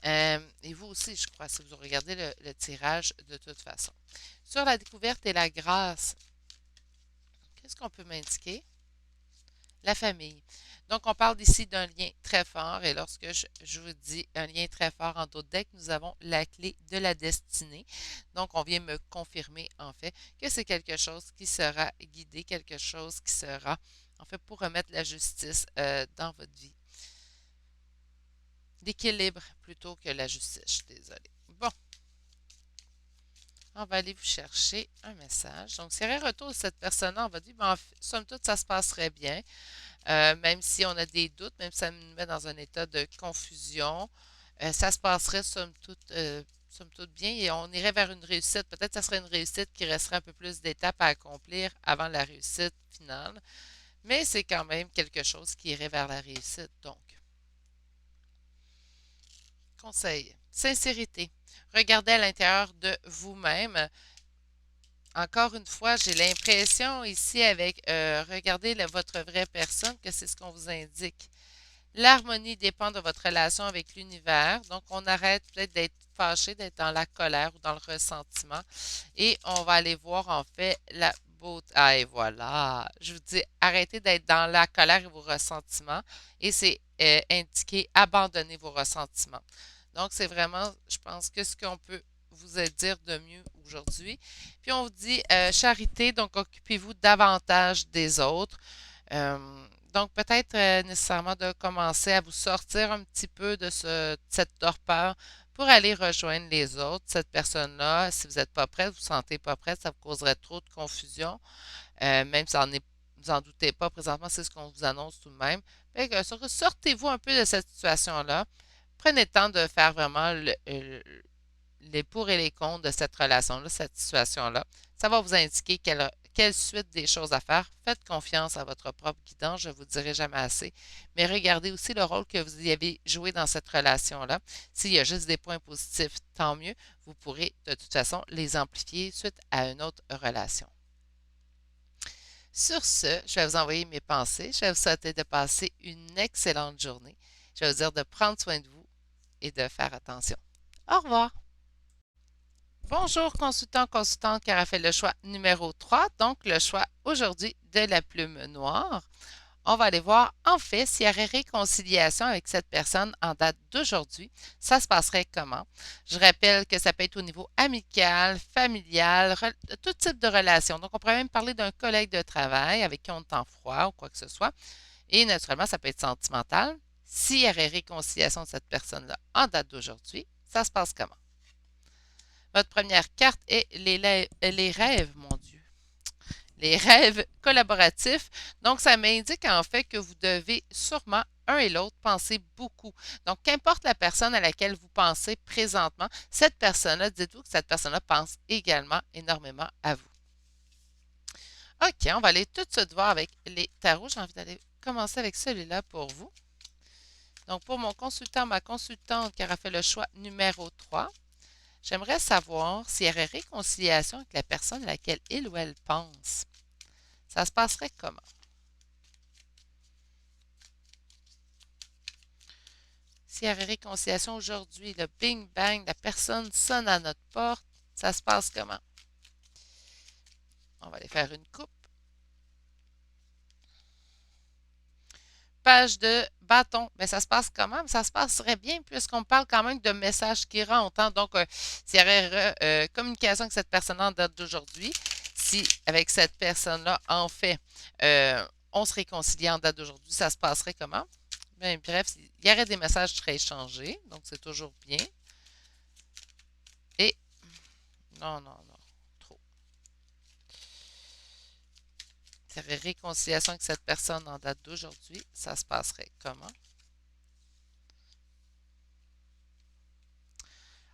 Speaker 1: Et vous aussi, je crois, si vous regardez le tirage de toute façon. Sur la découverte et la grâce, qu'est-ce qu'on peut m'indiquer? La famille. Donc, on parle ici d'un lien très fort et lorsque je vous dis un lien très fort en d'autres decks, nous avons la clé de la destinée. Donc, on vient me confirmer en fait que c'est quelque chose qui sera guidé, quelque chose qui sera en fait pour remettre la justice dans votre vie. L'équilibre plutôt que la justice, je suis désolée. Bon, on va aller vous chercher un message. Donc, s'il y aurait retour de cette personne-là, on va dire, ben, somme toute, ça se passerait bien. Même si on a des doutes, même si ça nous met dans un état de confusion, ça se passerait somme toute bien et on irait vers une réussite. Peut-être que ça serait une réussite qui resterait un peu plus d'étapes à accomplir avant la réussite finale, mais c'est quand même quelque chose qui irait vers la réussite. Donc, conseil, sincérité. Regardez à l'intérieur de vous-même. Encore une fois, j'ai l'impression ici avec regardez votre vraie personne que c'est ce qu'on vous indique. L'harmonie dépend de votre relation avec l'univers. Donc, on arrête peut-être d'être fâché, d'être dans la colère ou dans le ressentiment. Et on va aller voir en fait la beauté. Ah, et voilà. Je vous dis, arrêtez d'être dans la colère et vos ressentiments. Et c'est indiqué, abandonnez vos ressentiments. Donc, c'est vraiment, je pense que ce qu'on peut vous dire de mieux aujourd'hui. Puis, on vous dit charité, donc occupez-vous davantage des autres. Donc, peut-être nécessairement de commencer à vous sortir un petit peu de cette torpeur pour aller rejoindre les autres. Cette personne-là, si vous n'êtes pas prête, vous ne vous sentez pas prête, ça vous causerait trop de confusion. Même si vous en doutez pas présentement, c'est ce qu'on vous annonce tout de même. Fait que, sortez-vous un peu de cette situation-là. Prenez le temps de faire vraiment les pour et les contre de cette relation-là, cette situation-là. Ça va vous indiquer quelle suite des choses à faire. Faites confiance à votre propre guidance, je ne vous dirai jamais assez. Mais regardez aussi le rôle que vous y avez joué dans cette relation-là. S'il y a juste des points positifs, tant mieux. Vous pourrez de toute façon les amplifier suite à une autre relation. Sur ce, je vais vous envoyer mes pensées. Je vais vous souhaiter de passer une excellente journée. Je vais vous dire de prendre soin de vous et de faire attention. Au revoir! Bonjour, consultant, consultante qui aura fait le choix numéro 3, donc le choix aujourd'hui de la plume noire. On va aller voir en fait s'il y aurait réconciliation avec cette personne en date d'aujourd'hui. Ça se passerait comment? Je rappelle que ça peut être au niveau amical, familial, tout type de relation. Donc, on pourrait même parler d'un collègue de travail avec qui on est en froid ou quoi que ce soit. Et naturellement, ça peut être sentimental. S'il y aurait réconciliation de cette personne-là en date d'aujourd'hui, ça se passe comment? Votre première carte est les rêves, mon Dieu. Les rêves collaboratifs. Donc, ça m'indique en fait que vous devez sûrement un et l'autre, pensez beaucoup. Donc, qu'importe la personne à laquelle vous pensez présentement, cette personne-là, dites-vous que cette personne-là pense également énormément à vous. OK, on va aller tout de suite voir avec les tarots. J'ai envie d'aller commencer avec celui-là pour vous. Donc, pour mon consultant, ma consultante qui aura fait le choix numéro 3, j'aimerais savoir s'il y aurait réconciliation avec la personne à laquelle il ou elle pense. Ça se passerait comment? S'il y aurait réconciliation aujourd'hui, le bing bang, la personne sonne à notre porte, ça se passe comment? On va aller faire une coupe. Page de bâton. Mais ça se passe comment? Ça se passerait bien puisqu'on parle quand même de messages qui rentrent, hein. Donc, s'il y aurait communication avec cette personne-là en date d'aujourd'hui, si avec cette personne-là, en fait, on se réconcilie en date d'aujourd'hui, ça se passerait comment? Bien, bref, il y aurait des messages qui seraient échangés, donc c'est toujours bien. Et, non, non, non, trop. S'il y aurait réconciliation avec cette personne en date d'aujourd'hui, ça se passerait comment?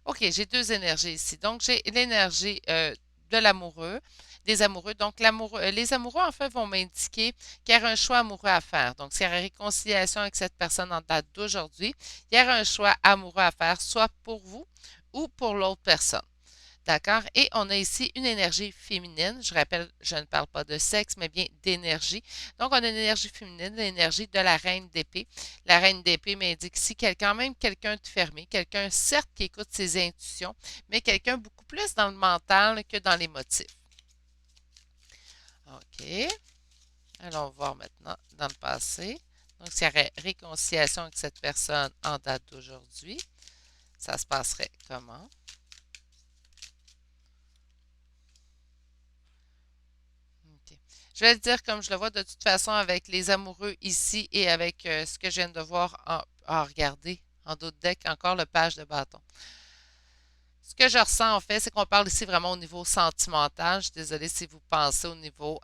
Speaker 1: OK, j'ai deux énergies ici. Donc, j'ai l'énergie de l'amoureux, des amoureux. Donc, les amoureux, en fait, vont m'indiquer qu'il y a un choix amoureux à faire. Donc, s'il y a une réconciliation avec cette personne en date d'aujourd'hui, il y a un choix amoureux à faire, soit pour vous ou pour l'autre personne. D'accord? Et on a ici une énergie féminine. Je rappelle, je ne parle pas de sexe, mais bien d'énergie. Donc, on a une énergie féminine, l'énergie de la reine d'épée. La reine d'épée m'indique ici quand même quelqu'un de fermé, quelqu'un certes qui écoute ses intuitions, mais quelqu'un beaucoup plus dans le mental que dans l'émotif. OK. Allons voir maintenant dans le passé. Donc, s'il y aurait réconciliation avec cette personne en date d'aujourd'hui, ça se passerait comment? OK. Je vais le dire comme je le vois de toute façon avec les amoureux ici et avec ce que je viens de voir regardez, en d'autres decks, encore le page de bâton. Ce que je ressens en fait, c'est qu'on parle ici vraiment au niveau sentimental. Je suis désolée si vous pensez au niveau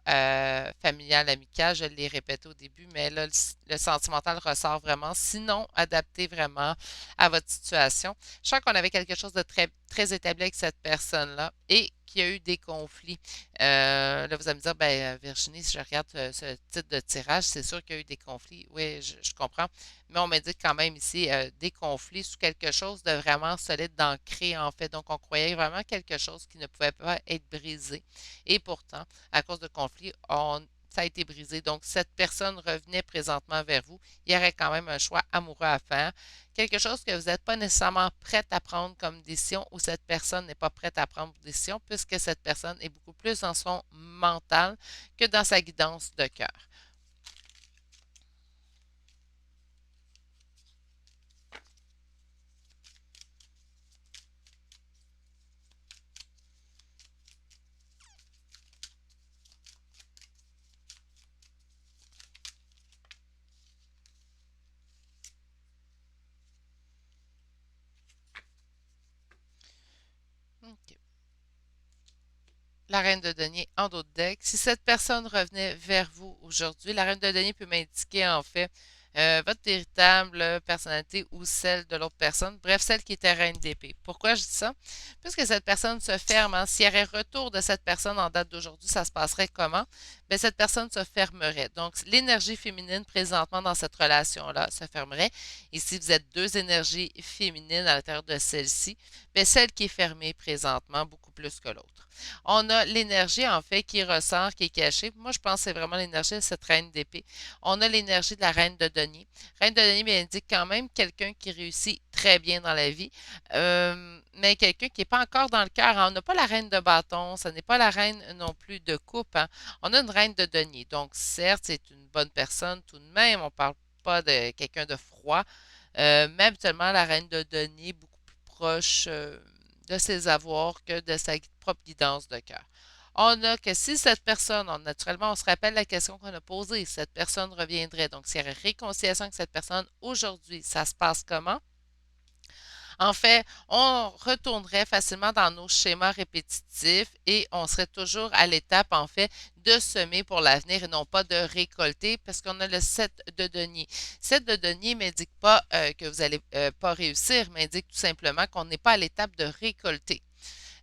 Speaker 1: familial, amical, je l'ai répété au début, mais là, le sentimental ressort vraiment. Sinon, adaptez vraiment à votre situation. Je sens qu'on avait quelque chose de très, très établi avec cette personne-là et qu'il y a eu des conflits. Là, vous allez me dire, ben, Virginie, si je regarde ce type de tirage, c'est sûr qu'il y a eu des conflits. Oui, je comprends. Mais on m'indique quand même ici des conflits sous quelque chose de vraiment solide, d'ancré en fait. Donc, on croyait vraiment quelque chose qui ne pouvait pas être brisé. Et pourtant, à cause de conflits, ça a été brisé. Donc, cette personne revenait présentement vers vous. Il y aurait quand même un choix amoureux à faire. Quelque chose que vous n'êtes pas nécessairement prête à prendre comme décision ou cette personne n'est pas prête à prendre une décision puisque cette personne est beaucoup plus dans son mental que dans sa guidance de cœur. OK. La reine de denier en d'autres decks. Si cette personne revenait vers vous aujourd'hui, la reine de denier peut m'indiquer en fait votre véritable personnalité ou celle de l'autre personne, bref, celle qui était reine d'épée. Pourquoi je dis ça? Puisque cette personne se ferme, hein. S'il y avait retour de cette personne en date d'aujourd'hui, ça se passerait comment? Bien, cette personne se fermerait. Donc, l'énergie féminine présentement dans cette relation-là se fermerait. Et si vous êtes deux énergies féminines à l'intérieur de celle-ci, bien, celle qui est fermée présentement beaucoup plus que l'autre. On a l'énergie, en fait, qui ressort, qui est cachée. Moi, je pense que c'est vraiment l'énergie de cette reine d'épée. On a l'énergie de la reine de denier. Reine de denier m'indique quand même quelqu'un qui réussit très bien dans la vie, mais quelqu'un qui n'est pas encore dans le cœur. On n'a pas la reine de bâton, ce n'est pas la reine non plus de coupe, hein. On a une reine de denier. Donc, certes, c'est une bonne personne tout de même. On ne parle pas de quelqu'un de froid, mais habituellement, la reine de denier, beaucoup plus proche de ses avoirs que de sa propre guidance de cœur. On a que si cette personne, naturellement, on se rappelle la question qu'on a posée, cette personne reviendrait. Donc, s'il y aurait réconciliation avec cette personne aujourd'hui, ça se passe comment? En fait, on retournerait facilement dans nos schémas répétitifs et on serait toujours à l'étape, en fait, de semer pour l'avenir et non pas de récolter parce qu'on a le 7 de denier. 7 de denier m'indique pas que vous allez pas réussir, m'indique tout simplement qu'on n'est pas à l'étape de récolter.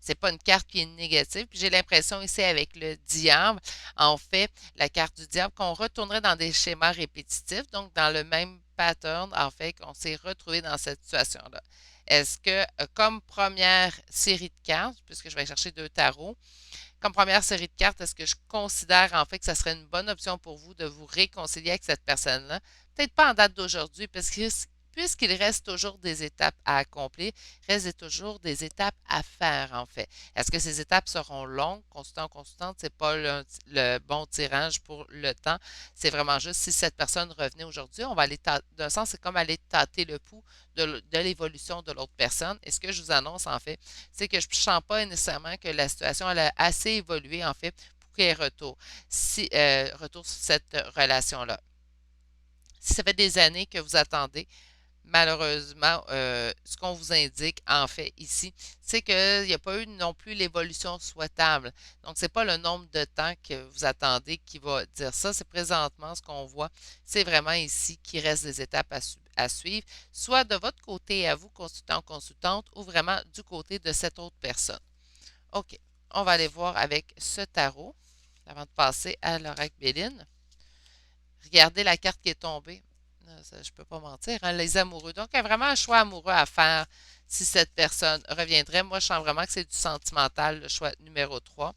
Speaker 1: C'est pas une carte qui est négative. Puis j'ai l'impression ici avec le diable, en fait, la carte du diable, qu'on retournerait dans des schémas répétitifs, donc dans le même pattern, en fait, qu'on s'est retrouvé dans cette situation-là. Est-ce que, comme première série de cartes, puisque je vais chercher deux tarots, comme première série de cartes, est-ce que je considère en fait que ça serait une bonne option pour vous de vous réconcilier avec cette personne-là? Peut-être pas en date d'aujourd'hui, parce que puisqu'il reste toujours des étapes à accomplir, il reste toujours des étapes à faire en fait. Est-ce que ces étapes seront longues, consultant, consultante? C'est pas le bon tirage pour le temps. C'est vraiment juste si cette personne revenait aujourd'hui, on va aller d'un sens, c'est comme aller tâter le pouls de l'évolution de l'autre personne. Et ce que je vous annonce en fait, c'est que je ne sens pas nécessairement que la situation elle a assez évolué, en fait, pour qu'il y ait retour. Si, retour sur cette relation-là. Si ça fait des années que vous attendez, malheureusement, ce qu'on vous indique, en fait, ici, c'est qu'il n'y a pas eu non plus l'évolution souhaitable. Donc, ce n'est pas le nombre de temps que vous attendez qui va dire ça. C'est présentement ce qu'on voit. C'est vraiment ici qu'il reste des étapes à suivre, soit de votre côté à vous, consultant, consultante, ou vraiment du côté de cette autre personne. OK. On va aller voir avec ce tarot avant de passer à l'oracle Béline. Regardez la carte qui est tombée. Je ne peux pas mentir, hein, les amoureux. Donc, il y a vraiment un choix amoureux à faire si cette personne reviendrait. Moi, je sens vraiment que c'est du sentimental, le choix numéro 3.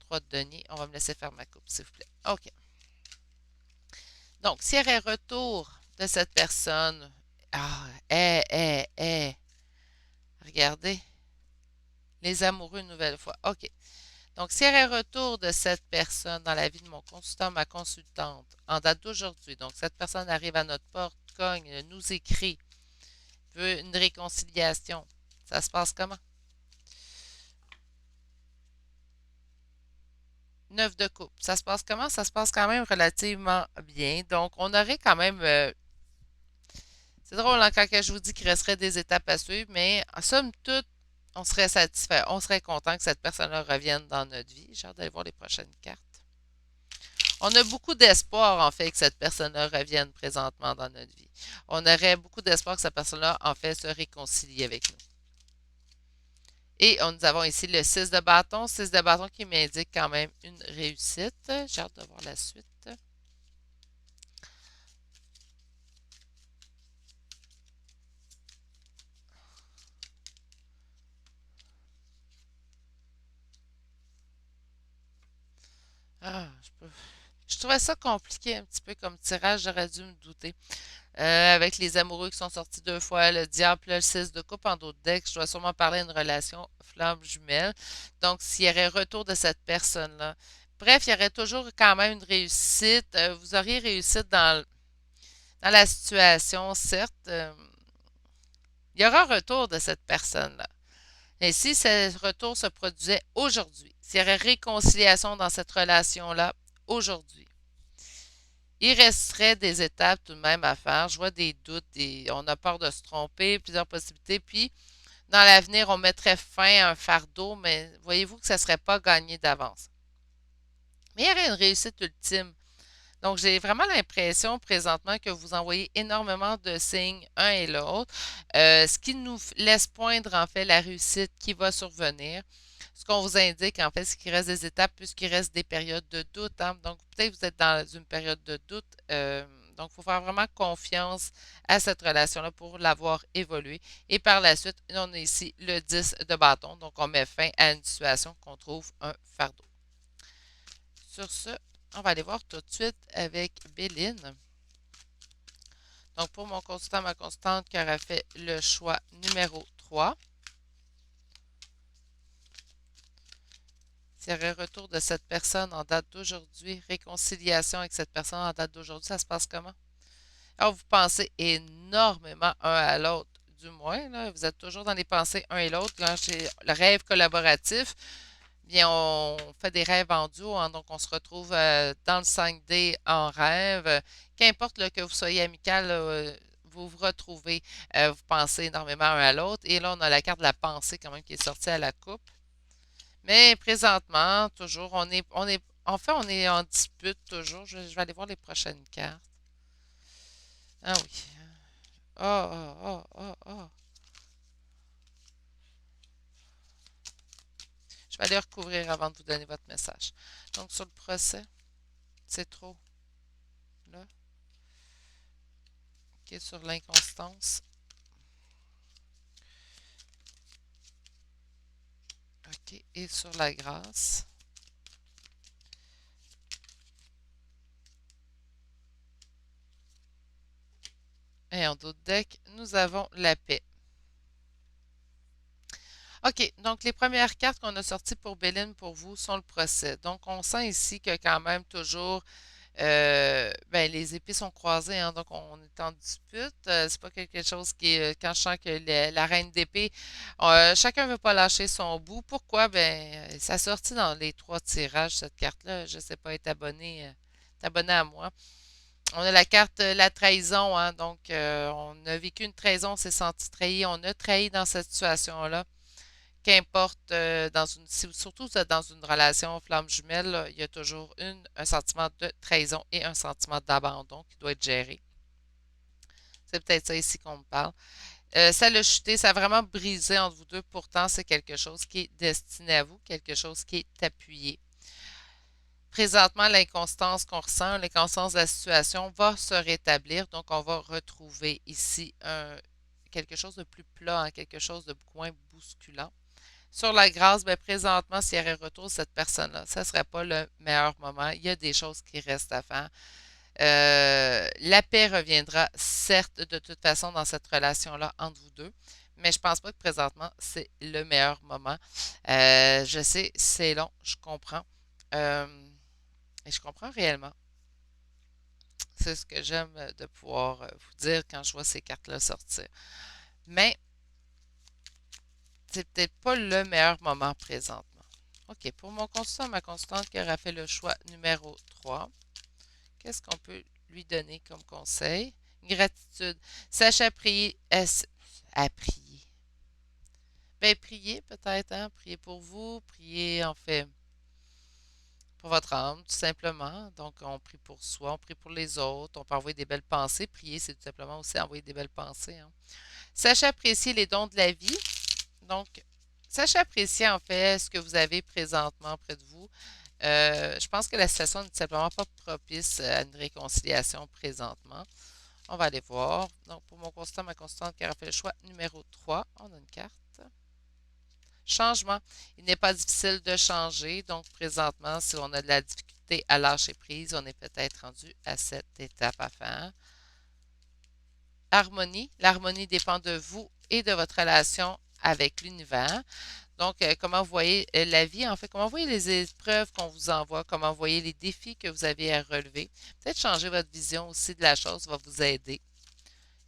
Speaker 1: 3 de denier. On va me laisser faire ma coupe, s'il vous plaît. OK. Donc, s'il y aurait retour de cette personne. Ah, regardez. Les amoureux une nouvelle fois. OK. Donc, s'il y aurait retour de cette personne dans la vie de mon consultant, ma consultante, en date d'aujourd'hui, donc cette personne arrive à notre porte, cogne, nous écrit, veut une réconciliation, ça se passe comment? 9 de coupe. Ça se passe comment? Ça se passe quand même relativement bien. Donc, on aurait quand même... c'est drôle hein, quand je vous dis qu'il resterait des étapes à suivre, mais en somme toute, on serait satisfait. On serait content que cette personne-là revienne dans notre vie. J'ai hâte d'aller voir les prochaines cartes. On a beaucoup d'espoir, en fait, que cette personne-là revienne présentement dans notre vie. On aurait beaucoup d'espoir que cette personne-là, en fait, se réconcilie avec nous. Et nous avons ici le 6 de bâton. 6 de bâton qui m'indique quand même une réussite. J'ai hâte de voir la suite. Ah, je trouvais ça compliqué un petit peu comme tirage, j'aurais dû me douter. Avec les amoureux qui sont sortis deux fois, le diable, le 6 de coupe en d'autres decks, je dois sûrement parler d'une relation flamme jumelle. Donc, s'il y aurait retour de cette personne-là. Bref, il y aurait toujours quand même une réussite. Vous auriez réussite dans la situation, certes. Il y aura un retour de cette personne-là. Et si ce retour se produisait aujourd'hui, s'il y aurait réconciliation dans cette relation-là aujourd'hui, il resterait des étapes tout de même à faire. Je vois des doutes, on a peur de se tromper, plusieurs possibilités. Puis, dans l'avenir, on mettrait fin à un fardeau, mais voyez-vous que ça ne serait pas gagné d'avance. Mais il y aurait une réussite ultime. Donc, j'ai vraiment l'impression présentement que vous envoyez énormément de signes un et l'autre, ce qui nous laisse poindre en fait la réussite qui va survenir. Ce qu'on vous indique en fait, c'est qu'il reste des étapes puisqu'il reste des périodes de doute, hein. Donc, peut-être que vous êtes dans une période de doute. Donc, il faut faire vraiment confiance à cette relation-là pour l'avoir évolué. Et par la suite, on a ici le 10 de bâton. Donc, on met fin à une situation qu'on trouve un fardeau. Sur ce, on va aller voir tout de suite avec Béline. Donc, pour mon consultant, ma constante qui aura fait le choix numéro 3. S'il y aurait retour de cette personne en date d'aujourd'hui, réconciliation avec cette personne en date d'aujourd'hui, ça se passe comment? Alors, vous pensez énormément un à l'autre, du moins, là, vous êtes toujours dans les pensées un et l'autre. Quand j'ai le rêve collaboratif, bien, on fait des rêves en duo, hein, donc on se retrouve dans le 5D en rêve. Qu'importe là, que vous soyez amical, vous vous retrouvez, vous pensez énormément un à l'autre. Et là, on a la carte de la pensée quand même qui est sortie à la coupe. Mais présentement, toujours, en fait, on est en dispute toujours. Je vais aller voir les prochaines cartes. Ah oui. Oh, oh, oh, oh, oh. Je vais aller recouvrir avant de vous donner votre message. Donc, sur le procès, c'est trop, là. OK, sur l'inconstance. OK, et sur la grâce. Et en d'autres deck, nous avons la paix. OK, donc les premières cartes qu'on a sorties pour Béline pour vous sont le procès. Donc, on sent ici que quand même toujours ben, les épées sont croisées, hein, donc on est en dispute. C'est pas quelque chose qui est. Quand je sens que la reine d'épée, chacun veut pas lâcher son bout. Pourquoi? Ben, ça sortit dans les trois tirages, cette carte-là. Je sais pas, est abonné à moi. On a la carte la trahison, hein, donc on a vécu une trahison, on s'est senti trahi, on a trahi dans cette situation-là. Qu'importe, surtout dans une relation flamme jumelle, là, il y a toujours un sentiment de trahison et un sentiment d'abandon qui doit être géré. C'est peut-être ça ici qu'on me parle. Ça l'a chuté, ça a vraiment brisé entre vous deux. Pourtant, c'est quelque chose qui est destiné à vous, quelque chose qui est appuyé. Présentement, l'inconstance qu'on ressent, l'inconstance de la situation va se rétablir. Donc, on va retrouver ici quelque chose de plus plat, hein, quelque chose de beaucoup moins bousculant. Sur la grâce, ben, présentement, s'il y aurait retour de cette personne-là, ça ne serait pas le meilleur moment. Il y a des choses qui restent à faire. La paix reviendra, certes, de toute façon, dans cette relation-là entre vous deux, mais je pense pas que présentement, c'est le meilleur moment. Je sais, c'est long, je comprends. Euh, et je comprends réellement. C'est ce que j'aime de pouvoir vous dire quand je vois ces cartes-là sortir. Mais c'est peut-être pas le meilleur moment présentement. OK, pour mon consultant, ma consultante qui aura fait le choix numéro 3, qu'est-ce qu'on peut lui donner comme conseil? Gratitude. Sachez à prier. À prier. Ben, priez peut-être, hein? Priez pour vous, priez en fait pour votre âme, tout simplement. Donc, on prie pour soi, on prie pour les autres, on peut envoyer des belles pensées. Prier, c'est tout simplement aussi envoyer des belles pensées, hein. Sachez apprécier les dons de la vie. Donc, sachez apprécier en fait ce que vous avez présentement près de vous. Je pense que la situation n'est tout simplement pas propice à une réconciliation présentement. On va aller voir. Donc, pour mon constant, ma constante qui aura fait le choix numéro 3, on a une carte. Changement. Il n'est pas difficile de changer. Donc, présentement, si on a de la difficulté à lâcher prise, on est peut-être rendu à cette étape à faire. Harmonie. L'harmonie dépend de vous et de votre relation avec l'univers. Donc, comment vous voyez la vie, en fait, comment vous voyez les épreuves qu'on vous envoie, comment vous voyez les défis que vous avez à relever. Peut-être changer votre vision aussi de la chose va vous aider.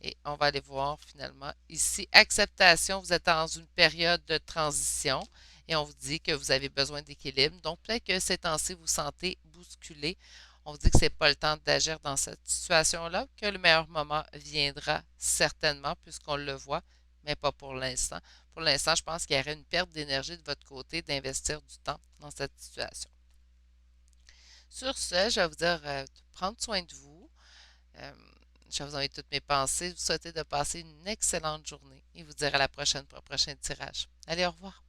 Speaker 1: Et on va aller voir finalement ici, acceptation, vous êtes dans une période de transition et on vous dit que vous avez besoin d'équilibre. Donc, peut-être que ces temps-ci, vous vous sentez bousculé. On vous dit que ce n'est pas le temps d'agir dans cette situation-là, que le meilleur moment viendra certainement, puisqu'on le voit, mais pas pour l'instant. Pour l'instant, je pense qu'il y aurait une perte d'énergie de votre côté d'investir du temps dans cette situation. Sur ce, je vais vous dire de prendre soin de vous. Euh, je vais vous envoyer toutes mes pensées. Je vous souhaite de passer une excellente journée et vous dire à la prochaine pour un prochain tirage. Allez, au revoir.